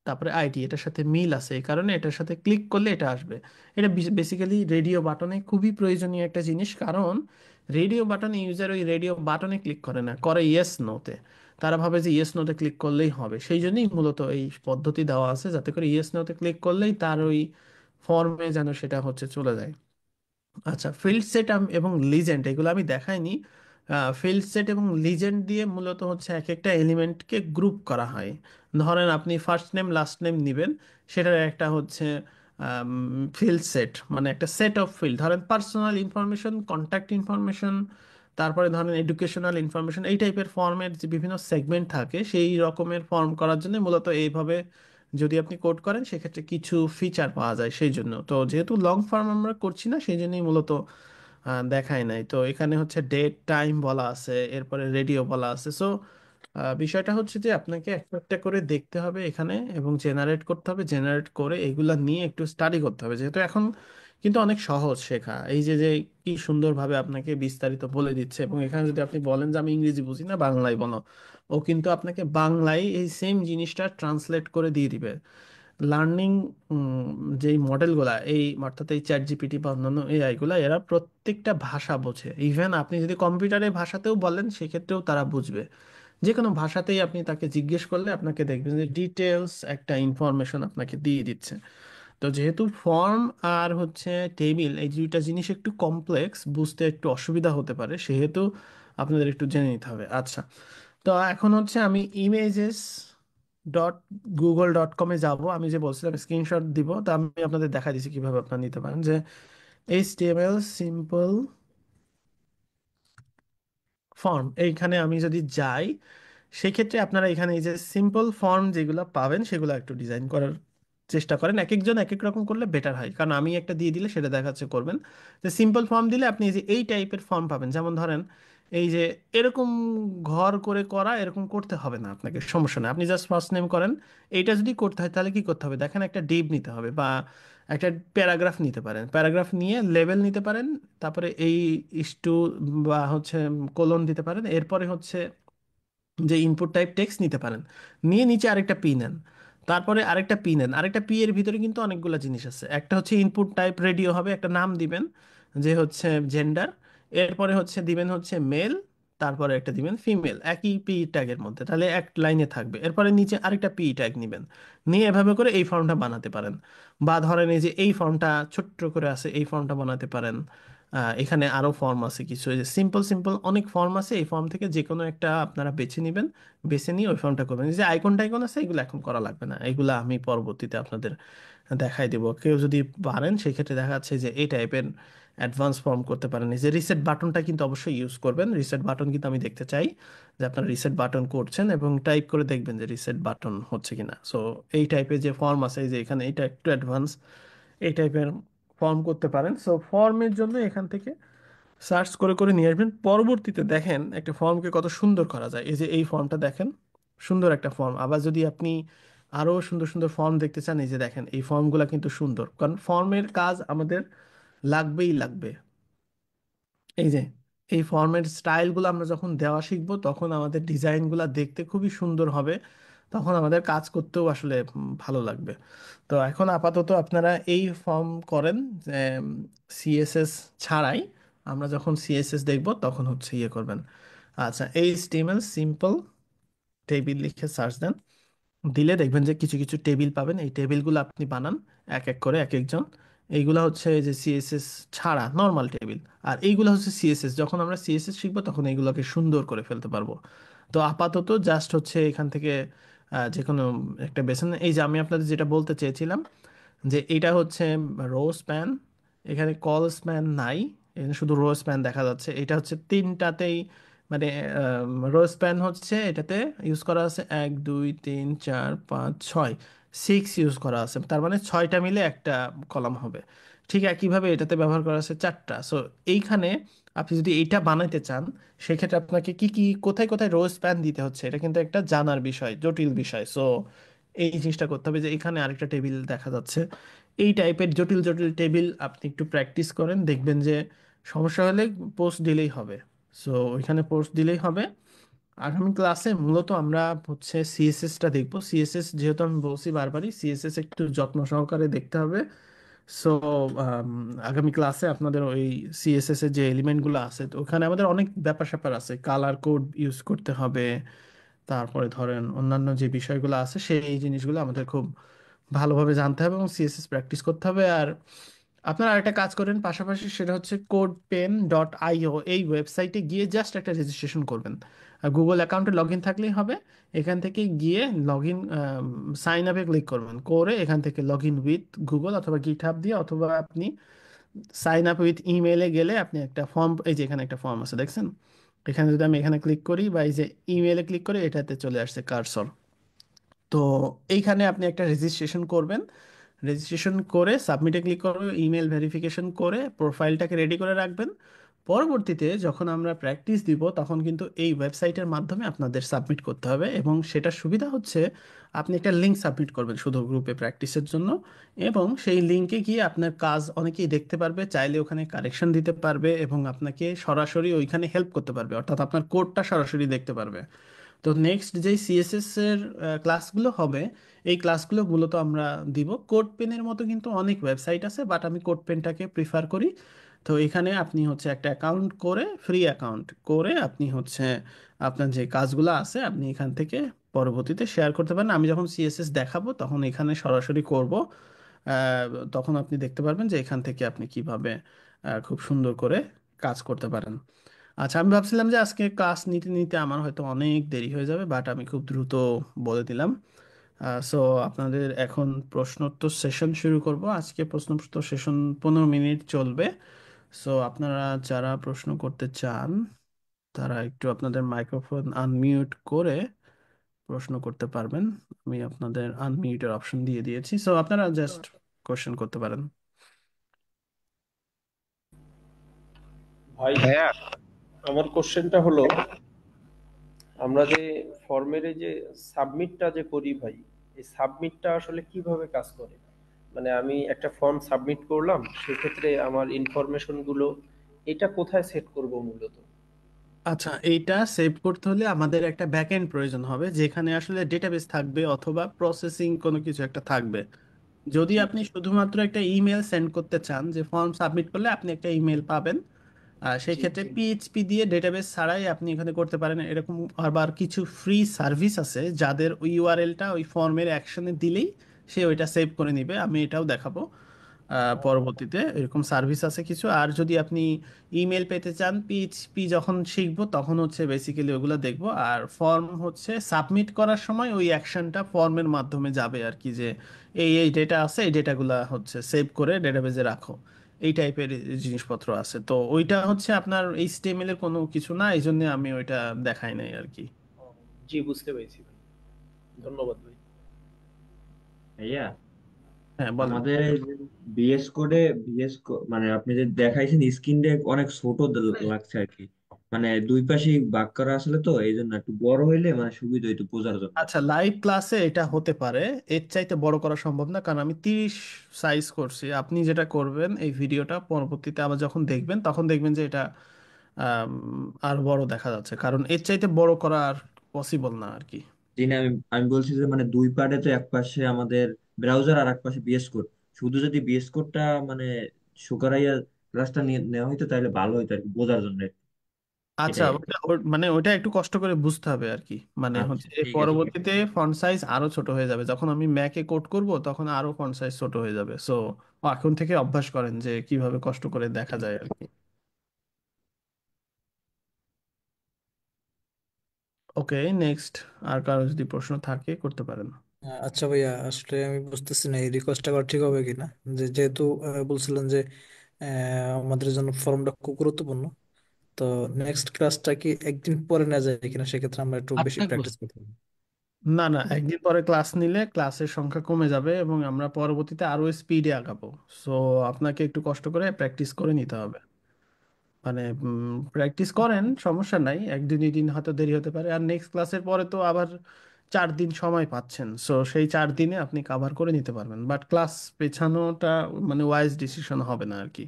তারপরে আইডি, এটার সাথে মিল আছে, এই কারণে এটার সাথে ক্লিক করলে এটা আসবে। এটা বেসিক্যালি রেডিও বাটনে খুবই প্রয়োজনীয় একটা জিনিস, কারণ রেডিও বাটনে ইউজার ওই রেডিও বাটনে ক্লিক করে না, করে ইয়েস নোতে। তারা ভাবে যে ইয়েস নোতে ক্লিক করলেই হবে, সেই জন্যই মূলত এই পদ্ধতি দেওয়া আছে, যাতে করে ইয়েস নোতে ক্লিক করলেই তার ওই ফর্মে যেন সেটা হচ্ছে চলে যায়। আচ্ছা, ফিল্ড সেট এবং লিজেন্ড এগুলো আমি দেখাইনি। ফিল্ড সেট এবং লিজেন্ড দিয়ে মূলত হচ্ছে এক একটা এলিমেন্টকে গ্রুপ করা হয়। ধরেন আপনি ফার্স্ট নেম লাস্ট নেম নিবেন, সেটার একটা হচ্ছে ফিল্ড সেট, মানে একটা সেট অফ ফিল্ড, ধরেন পার্সোনাল ইনফরমেশন, কন্ট্যাক্ট ইনফরমেশন, তারপরে ধরেন এডুকেশনাল ইনফরমেশন, এই টাইপের ফর্মের যে বিভিন্ন সেগমেন্ট থাকে সেই রকমের ফর্ম করার জন্য মূলত এইভাবে যদি আপনি কোড করেন সেক্ষেত্রে কিছু ফিচার পাওয়া যায়। সেই জন্য তো যেহেতু লং ফর্ম আমরা করছি না সেই জন্যই মূলত দেখায় নাই। তো এখানে হচ্ছে ডেট টাইম বলা আছে, এরপরে রেডিও বলা আছে। সো বিষয়টা হচ্ছে যে আপনাকে একটা একটা করে দেখতে হবে এখানে এবং জেনারেট করতে হবে, জেনারেট করে এগুলা নিয়ে একটু স্টাডি করতে হবে। যেহেতু এখন কিন্তু অনেক সহজ শেখা, এই যে যে কি সুন্দরভাবে আপনাকে বিস্তারিত বলে দিচ্ছে, এবং এখানে যদি আপনি বলেন যে আমি ইংরেজি বুঝি না বাংলায় বলো, ও কিন্তু আপনাকে বাংলায় এই সেম জিনিসটা ট্রান্সলেট করে দিয়ে দিবে। লার্নিং যেই মডেলগুলা এই অর্থাৎ এই চ্যাট জিপিটি বা অন্যান্য এআই গুলা এরা প্রত্যেকটা ভাষা বোঝে। ইভেন আপনি যদি কম্পিউটারের ভাষাতেও বলেন সেক্ষেত্রেও তারা বুঝবে। যে কোনো ভাষাতেই আপনি তাকে জিজ্ঞেস করলে আপনাকে দেখবেন যে ডিটেলস একটা ইনফরমেশন আপনাকে দিয়ে দিচ্ছে। তো যেহেতু ফর্ম আর হচ্ছে টেবিল এই দুইটা জিনিস একটু কমপ্লেক্স, বুঝতে একটু অসুবিধা হতে পারে, সেহেতু আপনাদের একটু জেনে নিতে হবে। আচ্ছা, তো এখন হচ্ছে আমি images.google.com-এ যাব। আমি যে বলছিলাম স্ক্রিনশট দিব, তো আমি আপনাদের দেখা দিচ্ছি কিভাবে আপনারা নিতে পারেন। যে এইচটিএমএল সিম্পল ফর্ম, এইখানে আমি যদি যাই সেক্ষেত্রে আপনারা এখানে এই যে সিম্পল ফর্ম যেগুলো পাবেন সেগুলো একটু ডিজাইন করার চেষ্টা করেন। এক একজন এক এক রকম করলে বেটার হয়, কারণ আমি একটা দিয়ে দিলে সেটা দেখাচ্ছে করবেন। তো সিম্পল ফর্ম দিলে আপনি এই যে এই টাইপের ফর্ম পাবেন, যেমন ধরেন এই যে এরকম ঘর করে করা, এরকম করতে হবে না আপনাকে, সমস্যা নেই, আপনি জাস্ট ফার্স্ট নেম করেন। এইটা যদি করতে হয় তাহলে কি করতে হবে দেখেন, একটা ডিভ নিতে হবে বা একটা প্যারাগ্রাফ নিতে পারেন, প্যারাগ্রাফ নিয়ে লেভেল নিতে পারেন, তারপরে এই ইস্টু বা হচ্ছে কোলন দিতে পারেন, এরপরে হচ্ছে যে ইনপুট টাইপ টেক্সট নিতে পারেন, নিয়ে নিচে আরেকটা পি নেন, তারপরে আরেকটা পি নেন, আরেকটা পি এর ভিতরে কিন্তু অনেকগুলো জিনিস আছে। একটা হচ্ছে ইনপুট টাইপ রেডিও হবে, একটা নাম দিবেন যে হচ্ছে জেন্ডার, এরপরে হচ্ছে দিবেন হচ্ছে মেল, তারপরে একটা দিবেন ফিমেল একই পি ট্যাগের মধ্যে, তাহলে এক লাইনে থাকবে। এরপরে নিচে আরেকটা পি ট্যাগ নিবেন, নিয়ে এভাবে করে এই ফর্মটা বানাতে পারেন। বা ধরেন এই যে এই ফর্মটা ছোট্ট করে আছে, এই ফর্মটা বানাতে পারেন। এখানে আরো ফর্ম আছে কিছু, এই যে সিম্পল সিম্পল অনেক ফর্ম আছে, এই ফর্ম থেকে যে কোনো একটা আপনারা বেছে নেবেন, বেছে নিয়ে ওই ফর্মটা করবেন। এই যে আইকন টাইকন আছে এগুলো এখন করা লাগবে না, এগুলো আমি পরবর্তীতে আপনাদের দেখাই দেবো। কেউ যদি পারেন সেক্ষেত্রে দেখা যাচ্ছে যে এই টাইপের অ্যাডভান্স ফর্ম করতে পারেন। এই যে রিসেট বাটনটা কিন্তু অবশ্যই ইউজ করবেন, রিসেট বাটন কিন্তু আমি দেখতে চাই যে আপনারা রিসেট বাটন করছেন, এবং টাইপ করে দেখবেন যে রিসেট বাটন হচ্ছে কিনা। সো এই টাইপের যে ফর্ম আছে, এই যে এখানে এটা একটু অ্যাডভান্স, এই টাইপের ফর্ম করতে পারেন। সো ফর্মের জন্য এখান থেকে সার্চ করে করে নিয়ে আসবেন। পরবর্তীতে দেখেন একটা ফর্মকে কত সুন্দর করা যায়। এই যে এই ফর্মটা দেখেন, সুন্দর একটা ফর্ম। আবার যদি আপনি আরো সুন্দর সুন্দর ফর্ম দেখতে চান, এই যে দেখেন এই ফর্মগুলা কিন্তু সুন্দর, কারণ ফর্মের কাজ আমাদের লাগবেই লাগবে। এই যে এই ফর্মের স্টাইলগুলো আমরা যখন দেওয়া শিখবো তখন আমাদের ডিজাইনগুলো দেখতে খুবই সুন্দর হবে, তখন আমাদের কাজ করতেও আসলে ভালো লাগবে। তো এখন আপাতত আপনারা এই ফর্ম করেন সিএসএস ছাড়াই, আমরা যখন সিএসএস দেখব তখন হচ্ছে ইয়ে করবেন। আচ্ছা, এইচটিএমএল সিম্পল টেবিল লিখে সার্চ দেন, দিলে দেখবেন যে কিছু কিছু টেবিল পাবেন। এই টেবিলগুলো আপনি বানান এক এক করে এক একজন। এইগুলা হচ্ছে এই যে সিএসএস ছাড়া নর্মাল টেবিল, আর এইগুলা হচ্ছে সিএসএস। যখন আমরা সিএসএস শিখবো তখন এইগুলোকে সুন্দর করে ফেলতে পারবো। তো আপাতত জাস্ট হচ্ছে এখান থেকে যে কোনো একটা বেছে নেন। এই যে আমি আপনাদের যেটা বলতে চেয়েছিলাম যে এটা হচ্ছে রো স্প্যান, এখানে কল স্প্যান নাই, এখানে শুধু রো স্প্যান দেখা যাচ্ছে। এটা হচ্ছে তিনটাতেই মানে রো স্প্যান হচ্ছে এটাতে ইউজ করা আছে 1 2 3 4 5 6, 6 ইউজ করা আছে, তার মানে 6টা মিলে একটা কলাম হবে। ঠিক একইভাবে এটাতে ব্যবহার করা আছে 4টা। সো এইখানে আপনি যদি এইটা বানাইতে চান সেক্ষেত্রে আপনাকে কি কি কোথায় কোথায় রো স্প্যান দিতে হচ্ছে এটা কিন্তু একটা জানার বিষয়, জটিল বিষয়। সো এই জিনিসটা করতে হবে। যে এখানে আরেকটা টেবিল দেখা যাচ্ছে, এই টাইপের জটিল জটিল টেবিল আপনি একটু প্র্যাকটিস করেন, দেখবেন যে সমস্যা হলে পোস্ট দিলেই হবে। সো ওইখানে পোস্ট দিলেই হবে। আগামী ক্লাসে মূলত আমরা হচ্ছে সিএসএসটা দেখবো। সিএসএস যেহেতু আমি বলছি বারবারই, সিএসএস একটু যত্ন সহকারে দেখতে হবে। সো আগামী ক্লাসে আপনাদের ওই সিএসএস এর যে এলিমেন্টগুলো আছে, তো ওখানে আমাদের অনেক ব্যাপার স্যাপার আছে, কালার কোড ইউজ করতে হবে, তারপরে ধরেন অন্যান্য যে বিষয়গুলো আছে সেই জিনিসগুলো আমাদের খুব ভালোভাবে জানতে হবে এবং সিএসএস প্র্যাকটিস করতে হবে। আর আপনারা আরেকটা কাজ করেন পাশাপাশি, সেটা হচ্ছে codepen.io, এই ওয়েবসাইটে গিয়ে জাস্ট একটা রেজিস্ট্রেশন করবেন। আর গুগল অ্যাকাউন্টে লগ ইন থাকলেই হবে। এখান থেকে গিয়ে লগ ইন সাইন আপে ক্লিক করবেন, করে এখান থেকে লগ ইন উইথ গুগল অথবা গিটহাব দিয়ে, অথবা আপনি সাইন আপ উইথ ইমেইলে গেলে আপনি একটা ফর্ম, এই যে এখানে একটা ফর্ম আছে দেখছেন, এখানে যদি আমি এখানে ক্লিক করি বা এই যে ইমেইলে ক্লিক করি, এটাতে চলে আসছে কার্সর। তো এইখানে আপনি একটা রেজিস্ট্রেশন করবেন, রেজিস্ট্রেশন করে সাবমিটে ক্লিক করবেন, ইমেল ভেরিফিকেশন করে প্রোফাইলটাকে রেডি করে রাখবেন। পরবর্তীতে যখন আমরা প্র্যাকটিস দিব তখন কিন্তু এই ওয়েবসাইটের মাধ্যমে আপনাদের সাবমিট করতে হবে, এবং সেটার সুবিধা হচ্ছে আপনি একটা লিঙ্ক সাবমিট করবেন শুধু গ্রুপে প্র্যাকটিসের জন্য, এবং সেই লিঙ্কে গিয়ে আপনার কাজ অনেকেই দেখতে পারবে, চাইলে ওখানে কারেকশন দিতে পারবে এবং আপনাকে সরাসরি ওইখানে হেল্প করতে পারবে, অর্থাৎ আপনার কোডটা সরাসরি দেখতে পারবে। তো নেক্সট যেই সিএসএস এর ক্লাসগুলো হবে, এই ক্লাসগুলো মূলত আমরা দিব কোড পেনের মতো, কিন্তু অনেক ওয়েবসাইট আছে, বাট আমি কোড পেনটাকে প্রিফার করি। তো এখানে আপনি হচ্ছে একটা অ্যাকাউন্ট করে, ফ্রি অ্যাকাউন্ট করে আপনি হচ্ছে আপনার যে কাজগুলো আছে আপনি এখান থেকে পরবর্তীতে শেয়ার করতে পারেন। আমি যখন সিএসএস দেখাবো তখন এখানে সরাসরি করব, তখন আপনি দেখতে পারবেন যে এখান থেকে আপনি কিভাবে খুব সুন্দর করে কাজ করতে পারেন। আচ্ছা, আমি ভাবছিলাম যে আজকে ক্লাস নিতে নিতে আমার হয়তো অনেক দেরি হয়ে যাবে, বাট আমি খুব দ্রুত বলে দিলাম। সো আপনাদের এখন প্রশ্নোত্তর সেশন শুরু করব। আজকে প্রশ্নোত্তর সেশন 15 মিনিট চলবে। সো আপনারা যারা প্রশ্ন করতে চান তারা একটু আপনাদের মাইক্রোফোন আনমিউট করে প্রশ্ন করতে পারবেন। আমি আপনাদের আনমিউটের অপশন দিয়ে দিয়েছি, সো আপনারা জাস্ট কোশ্চেন করতে পারেন। ভাই, ভাইয়া আমার কোশ্চেনটা হলো, আমরা যে ফর্মের এই যে সাবমিটটা যে করি ভাই, এই সাবমিটটা আসলে কিভাবে কাজ করে? মানে আমি একটা ফর্ম সাবমিট করলাম, সেক্ষেত্রে আমার ইনফরমেশন গুলো এটা কোথায় সেট করব মূলত? আচ্ছা, এইটা সেভ করতে হলে আমাদের একটা ব্যাকএন্ড প্রয়োজন হবে, যেখানে আসলে ডেটাবেস থাকবে অথবা প্রসেসিং কোনো কিছু একটা থাকবে। যদি জি আপনি শুধুমাত্র একটা ইমেল সেন্ড করতে চান, যে ফর্ম সাবমিট করলে আপনি একটা ইমেল পাবেন, সেই জি ক্ষেত্রে পিএইচপি দিয়ে ডেটাবেস ছাড়াই আপনি এখানে করতে পারেন এরকম। আবার কিছু ফ্রি সার্ভিস আছে যাদের ওই ইউআরএলটা ওই ফর্মের অ্যাকশনে দিলেই সে ওইটা সেভ করে নিবে, আমি এটাও দেখাবো পরবর্তীতে। এরকম সার্ভিস আছে কিছু। আর যদি আপনি ইমেল পেতে চান, পিএইচপি যখন শিখবো তখন হচ্ছে বেসিক্যালি ওগুলো দেখবো। আর ফর্ম হচ্ছে সাবমিট করার সময় ওই অ্যাকশনটা ফর্মের মাধ্যমে যাবে আর কি, যে এই এই ডেটা আছে, এই ডেটাগুলা হচ্ছে সেভ করে ডেটাবেজে রাখো, এই টাইপের জিনিসপত্র আছে। তো ওইটা হচ্ছে আপনার এইচটিএমএল এর কোনো কিছু না, এই জন্য আমি ওইটা দেখাই নাই আর কি। জি, বুঝতে পেরেছি ভাই। ধন্যবাদ ভাই। ভাইয়া, হ্যাঁ, বলেন। আমাদের বিএস কোডে মানে আপনি যে দেখাইছেন স্ক্রিনটা অনেক ছোট লাগছে আর কি। মানে দুই পাশে ভাগ করা আসলে, তো এই জন্য একটু বড় হইলে মানে সুবিধা হইতো বোঝার জন্য। আচ্ছা, লাইভ ক্লাসে এটা হতে পারে, এর চাইতে বড় করা সম্ভব না, কারণ আমি 30 সাইজ করছি। আপনি যেটা করবেন, এই ভিডিওটা পরবর্তীতে আবার যখন দেখবেন তখন দেখবেন যে এটা আম, আর বড় দেখা যাচ্ছে, কারণ এর চাইতে বড় করা আর পসিবল না আর কি। জি না, আমি আমি বলছি যে মানে দুই পার্টে তো, এক পাশে আমাদের ব্রাউজার আর এক পাশে বিএস কোড। শুধু যদি বিএস কোডটা মানে সুকারাইয়া ক্লাসটা নিয়ে নেওয়া হইতো তাহলে ভালো হইতো আর কি, বোঝার জন্য। আচ্ছা, এটাই আর কি। ওটা মানে ওটা একটু কষ্ট করে বুঝতে হবে আর কি। মানে আচ্ছা, হচ্ছে ঠিক আছে। পরবর্তীতে ফন্ট সাইজ আরো ছোট হয়ে যাবে, যখন আমি ম্যাকে কোড করব তখন আরো ফন্ট সাইজ ছোট হয়ে যাবে। সো এখন থেকে অভ্যাস করেন যে কিভাবে কষ্ট করে দেখা যায় আর কি। ওকে, নেক্সট। আর কারো যদি প্রশ্ন থাকে করতে পারেন। আচ্ছা ভাইয়া, আসলে আমি বুঝতেছি না এই রিকোয়েস্টটা করা ঠিক হবে কিনা। যেহেতু বলছিলেন যে আমাদের জন্য ফর্মটা খুব গুরুত্বপূর্ণ, তো নেক্সট ক্লাসটা কি একদিন পরে নেওয়া যায় কিনা, সেক্ষেত্রে আমরা একটু বেশি প্র্যাকটিস করতে পারি। না না, একদিন পরে ক্লাস নিলে ক্লাসের সংখ্যা কমে যাবে এবং আমরা পরবর্তীতে আরো স্পিডে আগাবো। সো আপনাকে একটু কষ্ট করে প্র্যাকটিস করে নিতে হবে। মানে প্র্যাকটিস করেন, সমস্যা নাই, একদিন দুই দিন হয়তো দেরি হতে পারে। আর নেক্সট ক্লাসের পরে তো আবার 4 দিন সময় পাচ্ছেন, সো সেই 4 দিনে আপনি কাভার করে নিতে পারবেন, বাট ক্লাস পেছানোটা মানে ওয়াইজ ডিসিশন হবে না আর কি।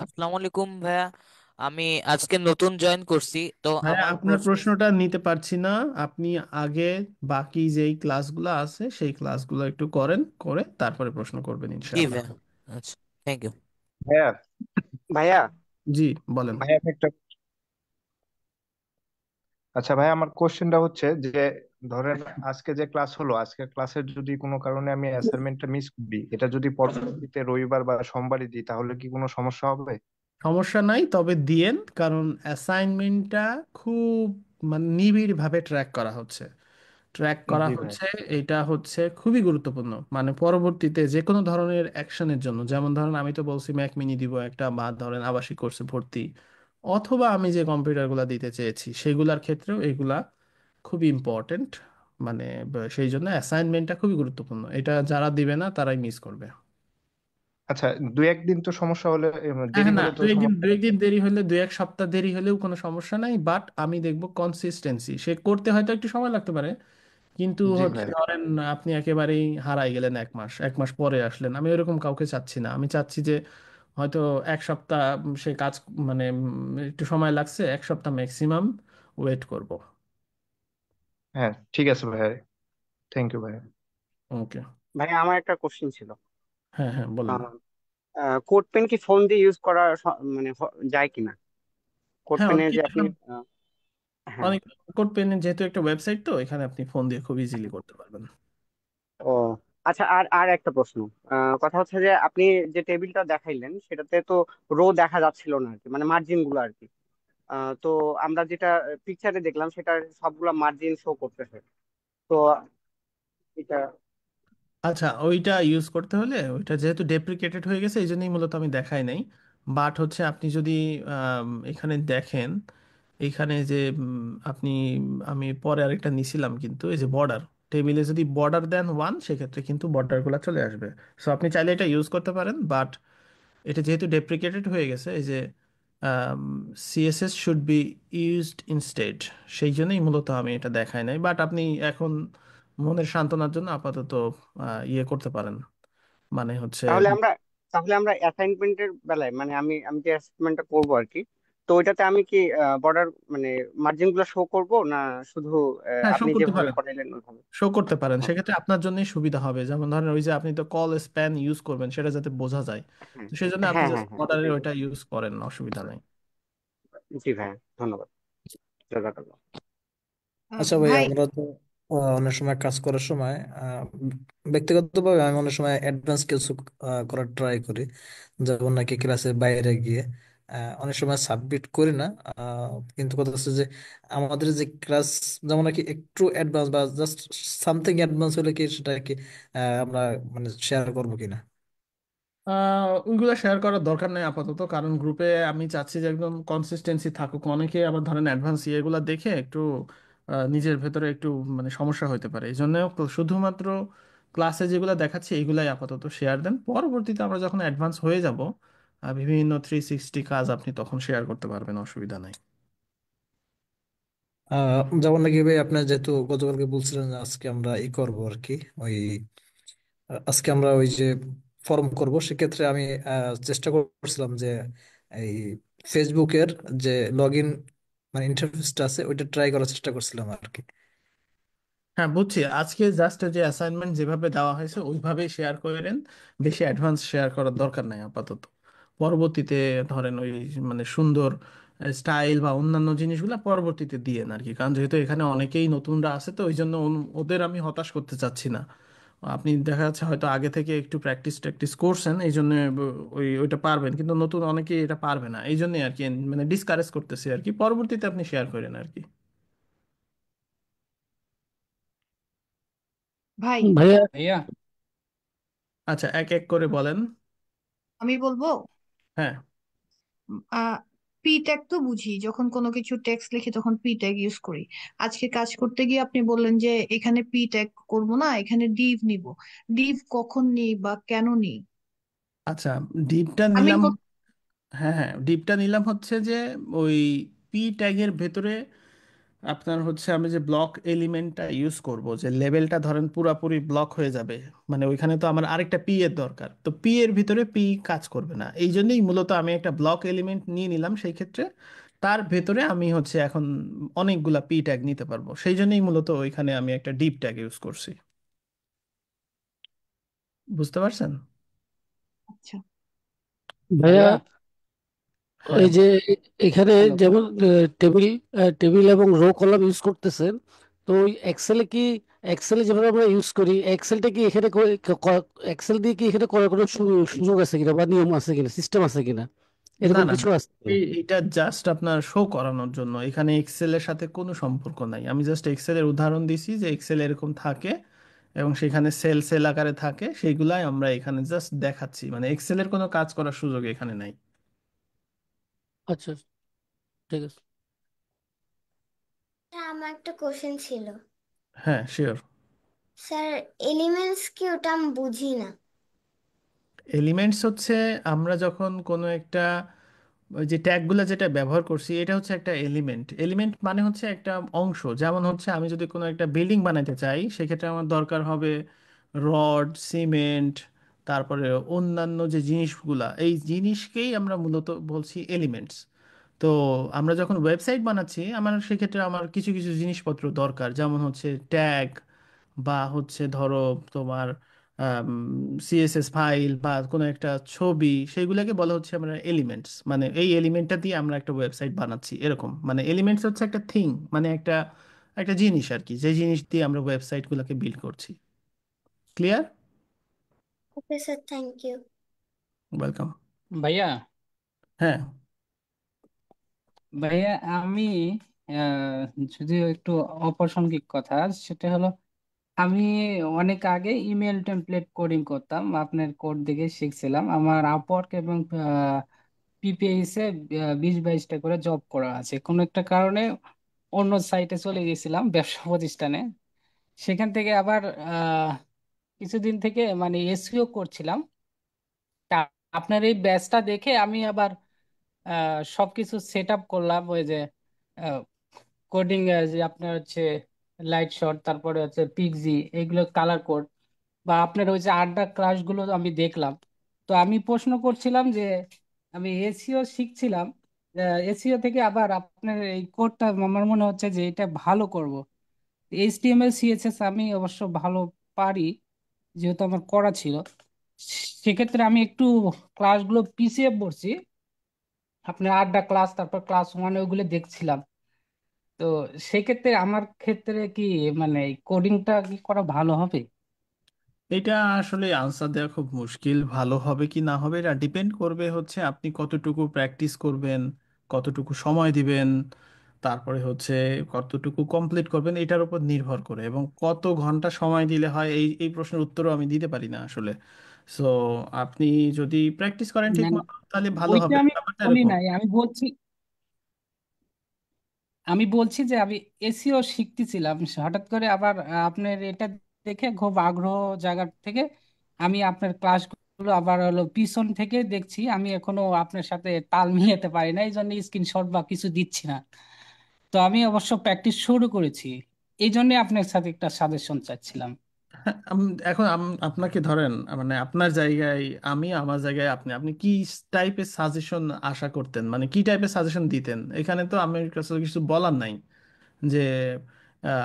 আসসালামু আলাইকুম ভাইয়া। আমি আজকে নতুন জয়েন করছি, তো ভাইয়া, আমার আপনার প্রশ্ন। প্রশ্নটা নিতে পারছি না। আপনি আগে বাকি যেই ক্লাসগুলো আছে সেই ক্লাসগুলো একটু করেন, করে তারপরে প্রশ্ন করবেন জি ইনশাআল্লাহ। ভাইয়া। আচ্ছা, থ্যাংক ইউ। ভাইয়া ভাইয়া জি, বলেন। ভাইয়া আমি একটা আচ্ছা ভাইয়া, আমার কোশ্চেনটা হচ্ছে যে, ধরেন আজকে যে ক্লাস হলো, আজকে ক্লাসের যদি কোনো কারণে আমি অ্যাসাইনমেন্টটা মিস করি, এটা যদি পরবর্তীতে রবিবার বা সোমবারই দিই, তাহলে কি কোনো সমস্যা হবে? সমস্যা নাই, তবে দিয়েন, কারণ অ্যাসাইনমেন্টটা খুব মানে নিবিড়ভাবে ট্র্যাক করা হচ্ছে। ট্র্যাক করা জি ভাই। হচ্ছে, এটা হচ্ছে খুবই গুরুত্বপূর্ণ। মানে পরবর্তীতে যে কোনো ধরনের অ্যাকশনের জন্য, যেমন ধরেন আমি তো বলছি ম্যাক মিনি দিব একটা, বা ধরেন আবাসিক কোর্সে ভর্তি, অথবা আমি যে কম্পিউটারগুলো দিতে চেয়েছি সেগুলার ক্ষেত্রেও এগুলা খুবই ইম্পর্টেন্ট। মানে সেই জন্য অ্যাসাইনমেন্টটা খুবই গুরুত্বপূর্ণ, এটা যারা দিবে না তারাই মিস করবে। আচ্ছা, দুই একদিন তো সমস্যা হলে, হ্যাঁ দেরি হ্যাঁ, না হলে তো দু সমস্যা নেই। একদিন দেরি হলে, 2 এক সপ্তাহ দেরি হলেও কোনো সমস্যা নাই, বাট আমি দেখবো কনসিস্টেন্সি, সে করতে হয়তো একটু সময় লাগতে পারে, কিন্তু জি হচ্ছে ভাই। ধরেন আপনি একেবারেই হারাই গেলেন, 1 মাস, 1 মাস পরে আসলেন, আমি এরকম কাউকে চাচ্ছি না। আমি চাচ্ছি যে হয়তো 1 সপ্তাহ সে কাজ, মানে একটু সময় লাগছে, 1 সপ্তাহ ম্যাক্সিমাম ওয়েট করব। হ্যাঁ, ঠিক আছে ভাই। থ্যাংক ইউ ভাই। ওকে। ভাই আমার একটা কোশ্চিন ছিল। হ্যাঁ হ্যাঁ, বলেন। কোড পেন কি ফোন দিয়ে ইউজ করা মানে যায় কিনা? কোড হ্যাঁ, পেনে অনেকেই যে তো আপনি এখন, হ্যাঁ। অনেক কোড পেনের যেহেতু একটা ওয়েবসাইট, তো এখানে আপনি ফোন দিয়ে খুব ইজিলি করতে পারবেন। ও আচ্ছা, আর আর একটা প্রশ্ন। কথা হচ্ছে যে আপনি যে টেবিলটা দেখাইলেন সেটাতে তো রো দেখা যাচ্ছিল না আর কি, মানে মার্জিন গুলো আর কি। তো আমরা যেটা পিকচারে দেখলাম সেটা সবগুলা মার্জিন শো করতেছে। তো এটা আচ্ছা, ওইটা ইউজ করতে হলে, ওইটা যেহেতু ডেপ্রিকেটেড হয়ে গেছে এই জন্যই মূলত আমি দেখাই নাই। বাট হচ্ছে আপনি যদি এখানে দেখেন, এইখানে যে আপনি, আমি পরে আরেকটা নিছিলাম, কিন্তু এই যে বর্ডার, টেবিলে যদি বর্ডার দেন 1, সেক্ষেত্রে কিন্তু বর্ডারগুলো চলে আসবে। সো আপনি চাইলে এটা ইউজ করতে পারেন, বাট এটা যেহেতু ডেপ্রিকেটেড হয়ে গেছে, এই যে CSS should be used instead, সেই জন্যই মূলত আমি এটা দেখাই নাই। বাট আপনি এখন মনের সান্ত্বনার জন্য আপাতত ইয়ে করতে পারেন, মানে হচ্ছে। তাহলে আমরা তাহলে আমরা অ্যাসাইনমেন্টের বেলায়, মানে আমি আমি যে অ্যাসাইনমেন্টটা করবো আর কি, তো ওইটাতে আমি কি বর্ডার মানে মার্জিন গুলো শো করব না শুধু হ্যাঁ, শো আপনি করতে যেভাবে পারেন, করাইলেন ওইভাবে? শো করতে পারেন, হ্যাঁ সেক্ষেত্রে আপনার জন্যই সুবিধা হবে। যেমন ধরেন ওই যে আপনি তো কল স্প্যান ইউজ করবেন, সেটা যাতে বোঝা যায়, হ্যাঁ তো সেই জন্য আপনি হ্যাঁ হ্যাঁ জাস্ট হ্যাঁ, বর্ডারে ওইটাই ওইটা বলছি। ইউজ করেন, অসুবিধা নেই। জি ভাই, ধন্যবাদ। জাজাকাল্লাহ। আচ্ছা ভাই, ভাই। আমরা তো অনেক সময় কাজ করার সময় ব্যক্তিগতভাবে আমি অনেক সময় অ্যাডভান্স কিছু করার ট্রাই করি, যেমন নাকি ক্লাসের বাইরে গিয়ে অনেক সময় সাবমিট করি না। কিন্তু কথা হচ্ছে যে আমাদের যে ক্লাস, যেমন নাকি একটু অ্যাডভান্স বা জাস্ট সামথিং অ্যাডভান্স হলে কি সেটা কি আমরা মানে শেয়ার করবো কিনা? ওইগুলো শেয়ার করার দরকার নেই আপাতত, কারণ গ্রুপে আমি চাচ্ছি যে একদম কনসিস্টেন্সি থাকুক। অনেকে আবার ধরেন অ্যাডভান্স ইয়েগুলো দেখে একটু নিজের ভেতরে একটু মানে সমস্যা হতে পারে, এই জন্য শুধুমাত্র ক্লাসে যেগুলো দেখাচ্ছি এইগুলাই আপাতত শেয়ার দেন। পরবর্তীতে আমরা যখন অ্যাডভান্স হয়ে যাব, বিভিন্ন 360 কাজ আপনি তখন শেয়ার করতে পারবেন, অসুবিধা নাই। যেমন নাকি ভাই আপনার যেহেতু গতকালকে বলছিলেন যে আজকে আমরা ই করবো আর কি, ওই আজকে আমরা ওই যে ফর্ম করব, সেক্ষেত্রে আমি চেষ্টা করছিলাম যে এই ফেসবুকের যে লগ ইন মানে ইন্টারফেসটা আছে ওইটা ট্রাই করার চেষ্টা করছিলাম আর কি। হ্যাঁ, বুঝছি। আজকে জাস্ট যে অ্যাসাইনমেন্ট যেভাবে দেওয়া হয়েছে ওইভাবেই শেয়ার করেন, বেশি অ্যাডভান্স শেয়ার করার দরকার নাই আপাতত। পরবর্তীতে ধরেন ওই মানে সুন্দর স্টাইল বা অন্যান্য জিনিসগুলো পরবর্তীতে দিয়েন আর কি, কারণ যেহেতু এখানে অনেকেই নতুনরা আছে, তো ওই জন্য ওদের আমি হতাশ করতে চাচ্ছি না। আপনি দেখা যাচ্ছে হয়তো আগে থেকে একটু প্র্যাকটিস ট্যাকটিস করছেন, এই জন্য ওইটা পারবেন, কিন্তু নতুন অনেকেই এটা পারবে না, এই জন্যই আর কি মানে ডিসকারেজ করতেছি আর কি। পরবর্তীতে আপনি শেয়ার করেন আর কি। ভাই, ভাইয়া ভাইয়া আচ্ছা, এক এক করে বলেন। আমি বলবো। হ্যাঁ। আহ পি ট্যাগ তো বুঝি, যখন কোনো কিছু টেক্সট লিখি তখন পি ট্যাগ ইউজ করি। আজকে কাজ করতে গিয়ে আপনি বললেন যে এখানে পি ট্যাগ করবো না, এখানে ডিভ নিব। ডিভ কখন নিই বা কেন নিই? আচ্ছা, ডিপটা আমি নিলাম। হ্যাঁ হ্যাঁ, ডিপটা নিলাম হচ্ছে যে ওই পি ট্যাগের ভেতরে আপনার হচ্ছে আমি যে ব্লক এলিমেন্টটা ইউজ করব, যে লেভেলটা ধরেন পুরাপুরি ব্লক হয়ে যাবে, মানে ওইখানে তো আমার আরেকটা পি এর দরকার, তো পি এর ভিতরে পি কাজ করবে না, এই জন্যই মূলত আমি একটা ব্লক এলিমেন্ট নিয়ে নিলাম সেই ক্ষেত্রে। তার ভেতরে আমি হচ্ছে এখন অনেকগুলা পি ট্যাগ নিতে পারবো, সেই জন্যই মূলত ওইখানে আমি একটা ডিপ ট্যাগ ইউজ করছি। বুঝতে পারছেন? আচ্ছা। ভাইয়া ভাইয়া হ্যাঁ এই যে এখানে হ্যালো। যেমন টেবিল টেবিল এবং রো কলাম ইউজ করতেছেন, তো ওই এক্সেলে কি, এক্সেলে যেভাবে আমরা ইউজ করি এক্সেলটা কি এখানে এক্সেল দিয়ে কি এখানে করার কোনো সুযোগ আছে কিনা বা নিয়ম আছে কিনা, সিস্টেম আছে কিনা? না এরকম না কিছু আছে? এটা জাস্ট আপনার শো করানোর জন্য, এখানে এক্সেলের সাথে কোনো সম্পর্ক নাই। আমি জাস্ট এক্সেলের উদাহরণ দিছি যে এক্সেল এরকম থাকে এবং সেখানে সেল সেল আকারে থাকে, সেইগুলাই আমরা এখানে জাস্ট দেখাচ্ছি, মানে এক্সেলের কোনো কাজ করার সুযোগ এখানে নাই। আচ্ছা, ঠিক আছে। স্যার, আমার একটা কোশ্চেন ছিল। হ্যাঁ, শিওর। স্যার, এলিমেন্টস কি, ওটা আমি বুঝি না। এলিমেন্টস হচ্ছে আমরা যখন কোনো একটা, ওই যে ট্যাগগুলো যেটা ব্যবহার করছি, এটা হচ্ছে একটা এলিমেন্ট। এলিমেন্ট মানে হচ্ছে একটা অংশ। যেমন হচ্ছে আমি যদি কোনো একটা বিল্ডিং বানাতে চাই, সেক্ষেত্রে আমার দরকার হবে রড, সিমেন্ট, তারপরে অন্যান্য যে জিনিসগুলা, এই জিনিসকেই আমরা মূলত বলছি এলিমেন্টস। তো আমরা যখন ওয়েবসাইট বানাচ্ছি, আমার সেক্ষেত্রে আমার কিছু কিছু জিনিসপত্র দরকার, যেমন হচ্ছে ট্যাগ, বা হচ্ছে ধরো তোমার সিএসএস ফাইল বা কোনো একটা ছবি, সেইগুলোকে বলা হচ্ছে আমরা এলিমেন্টস। মানে এই এলিমেন্টটা দিয়ে আমরা একটা ওয়েবসাইট বানাচ্ছি এরকম। মানে এলিমেন্টস হচ্ছে একটা থিং, মানে একটা একটা জিনিস আর কি, যে জিনিস দিয়ে আমরা ওয়েবসাইটগুলোকে বিল্ড করছি। Clear? Okay sir, thank you. Welcome. ভাইয়া, হ্যাঁ। ভাইয়া আমি যদিও একটু অপ্রাসঙ্গিক কথা, সেটা হলো আমি অনেক আগে ইমেল টেমপ্লেট কোডিং করতাম, আপনার কোড দেখে শিখছিলাম। আমার আপওয়ার্ক এবং পিপিএস এ 20-22টা করে জব করা আছে। কোনো একটা কারণে অন্য সাইটে চলে গেছিলাম, ব্যবসা প্রতিষ্ঠানে। সেখান থেকে আবার কিছুদিন থেকে মানে এসইও করছিলাম। তা আপনার এই ব্যাচটা দেখে আমি আবার সবকিছু সেট আপ করলাম। ওই যে কোডিং, যে আপনার হচ্ছে লাইট শট, তারপরে হচ্ছে পিক্সি, এগুলো কালার কোড, বা আপনার ওই যে আড্ডা ক্লাসগুলো আমি দেখলাম। তো আমি প্রশ্ন করছিলাম যে আমি এসইও শিখছিলাম, এসইও থেকে আবার আপনার এই কোডটা আমার মনে হচ্ছে যে এটা ভালো করব। এইচটিএমএল সিএসএস আমি অবশ্য ভালো পারি, যেহেতু আমার করা ছিল। সেক্ষেত্রে আমি একটু ক্লাসগুলো পিছিয়ে পড়ছি। আপনার আড্ডা ক্লাস, তারপর ক্লাস ওয়ান, ওইগুলো দেখছিলাম। তো সেক্ষেত্রে আমার ক্ষেত্রে কি মানে কোডিংটা কি করা ভালো হবে? এটা আসলে আনসার দেওয়া খুব মুশকিল। ভালো হবে কি না হবে এটা ডিপেন্ড করবে হচ্ছে আপনি কতটুকু প্র্যাকটিস করবেন, কতটুকু সময় দিবেন, তারপরে হচ্ছে কতটুকু কমপ্লিট করবেন, এটার উপর নির্ভর করে। এবং কত ঘন্টা সময় দিলে হয়, এই এই প্রশ্নের উত্তরও আমি দিতে পারি না আসলে। সো আপনি যদি প্র্যাকটিস করেন ঠিক মানে মতো, তাহলে ভালো ওইটা হবে, আমি ব্যাপারটা বলি এরকম। নাই, আমি বলছি যে আমি এসিও শিখতেছিলাম, হঠাৎ করে আবার আপনার এটা দেখে খুব আগ্রহ জায়গা থেকে আমি আপনার ক্লাসগুলো আবার হলো পিছন থেকে দেখছি। আমি এখনো আপনার সাথে তাল মিলাতে পারি না, এই জন্য স্ক্রিনশট বা কিছু দিচ্ছি না। তো আমি অবশ্য প্র্যাকটিস শুরু করেছি, এই জন্য আপনার সাথে একটা সাজেশন চাচ্ছিলাম। হ্যাঁ, এখন আপনাকে ধরেন, মানে আপনার জায়গায় আমি, আমার জায়গায় আপনি, আপনি কি টাইপের সাজেশন আশা করতেন, মানে কি টাইপের সাজেশন দিতেন? এখানে তো আমার কাছে কিছু বলার নাই যে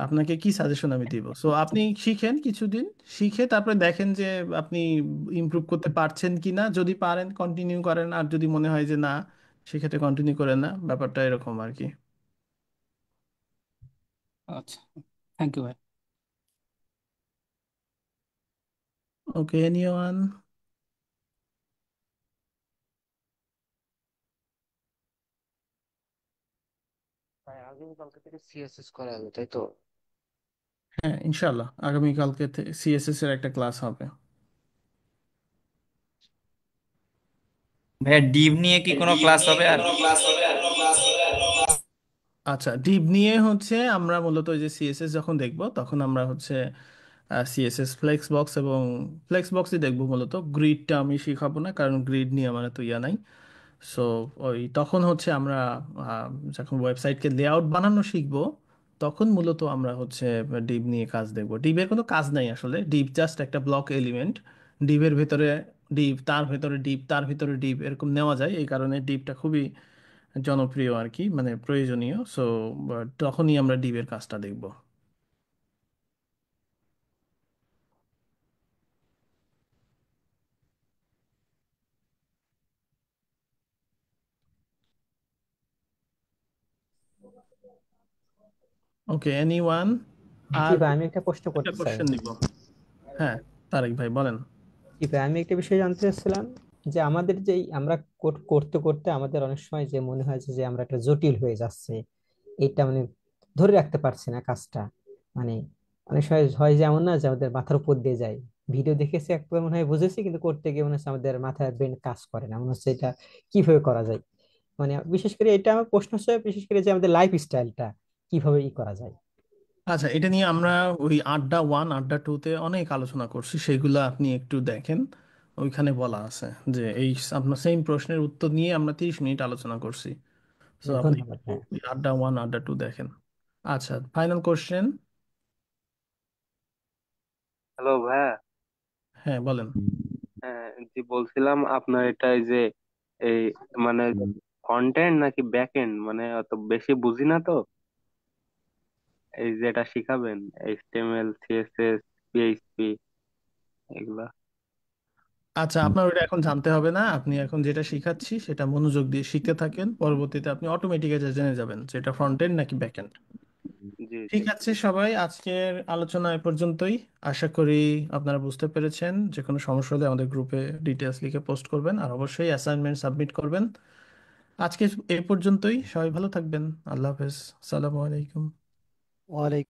আপনাকে কি সাজেশন আমি দিব। সো আপনি শিখেন কিছুদিন, শিখে তারপরে দেখেন যে আপনি ইমপ্রুভ করতে পারছেন কি না। যদি পারেন কন্টিনিউ করেন, আর যদি মনে হয় যে না, সেক্ষেত্রে কন্টিনিউ করেন না। ব্যাপারটা এরকম আর কি। আচ্ছা, থ্যাংক ইউ ভাই। ওকে, এনিওয়ান? ভাই, আগামীকালকে থেকে সিএসএস করা হবে, তাই তো? হ্যাঁ, ইনশাল্লাহ আগামীকালকে সিএসএস এর একটা ক্লাস হবে। ভাইয়া, ডিভ নিয়ে কি কোনো ক্লাস হবে আর? আচ্ছা, ডিপ নিয়ে হচ্ছে আমরা মূলত ওই যে সিএসএস যখন দেখব, তখন আমরা হচ্ছে সিএসএস ফ্লেক্স বক্স এবং ফ্লেক্স বক্সই দেখবো মূলত। গ্রিডটা আমি শিখাবো না, কারণ গ্রিড নিয়ে আমার তো ইয়া নাই। সো ওই তখন হচ্ছে আমরা যখন ওয়েবসাইটকে লেআউট বানানো শিখবো, তখন মূলত আমরা হচ্ছে ডিভ নিয়ে কাজ দেখবো। ডিভের কোনো কাজ নাই আসলে, ডিভ জাস্ট একটা ব্লক এলিমেন্ট। ডিভের ভেতরে ডিভ, তার ভেতরে ডিভ, তার ভেতরে ডিভ, এরকম নেওয়া যায়। এই কারণে ডিভটা খুবই জনপ্রিয় আর কি, মানে প্রয়োজনীয়। সো তখনই আমরা ডিভের কাজটা দেখব। ওকে, এনিওয়ান? জি আর ভাই, আমি একটা প্রশ্ন একটা করতে চাই। কোশ্চেন নিব। হ্যাঁ, তারেক ভাই বলেন। জি ভাই, আমি একটা বিষয় জানতে চাচ্ছিলাম। যে আমাদের যেই আমরা কোড করতে করতে আমাদের অনেক সময় যে মনে হয় যে আমরা একটা জটিল হয়ে যাচ্ছে, এটা মানে ধরে রাখতে পারছি না কাজটা। মানে অনেক সময় হয় যে এমন না যে আমাদের মাথার উপর দিয়ে যায়, ভিডিও দেখেছি একবার মনে হয় বুঝেছি, কিন্তু করতে গিয়ে মনে হচ্ছে আমাদের মাথায় ব্রেন কাজ করে না, মনে হচ্ছে এটা কিভাবে করা যায়। মানে বিশেষ করে এটা আমার প্রশ্ন হচ্ছে, বিশেষ করে যে আমাদের লাইফ স্টাইলটা কিভাবে করা যায়। আচ্ছা, এটা নিয়ে আমরা ওই আড্ডা ওয়ান আড্ডা টুতে অনেক আলোচনা করছি, সেগুলো আপনি একটু দেখেন। ওইখানে বলা আছে যে এই আপনার সেম প্রশ্নের উত্তর নিয়ে আমরা 30 মিনিট আলোচনা করছি। তো আপনি ধন্যবাদ। একটু হ্যাঁ, ওই আড্ডা ওয়ান আড্ডা টু দেখেন। আচ্ছা, ফাইনাল কোশ্চেন। হ্যালো ভাইয়া। হ্যাঁ, বলেন। হ্যাঁ, জি বলছিলাম আপনার এটা এই যে এই মানে ফ্রন্ট এন্ড নাকি ব্যাক এন্ড, মানে অত বেশি বুঝি না তো, এই যেটা শিখাবেন এইচটিএমএল সিএসএস পিএইচপি এগুলা। আচ্ছা, আপনার ওটা এখন জানতে হবে না, আপনি এখন যেটা শিখাচ্ছি সেটা মনোযোগ দিয়ে শিখতে থাকেন, পরবর্তীতে আপনি অটোমেটিক এটা জেনে যাবেন যে এটা ফ্রন্ট এন্ড নাকি ব্যাক এন্ড। জি জি। ঠিক আছে সবাই, আজকের আলোচনা এ পর্যন্তই। আশা করি আপনারা বুঝতে পেরেছেন। যে কোনো সমস্যা হলে আমাদের গ্রুপে ডিটেলস লিখে পোস্ট করবেন, আর অবশ্যই অ্যাসাইনমেন্ট সাবমিট করবেন। আজকে এ পর্যন্তই, সবাই ভালো থাকবেন। আল্লাহ হাফেজ। আসসালামু আলাইকুম। ওয়ালাইকুম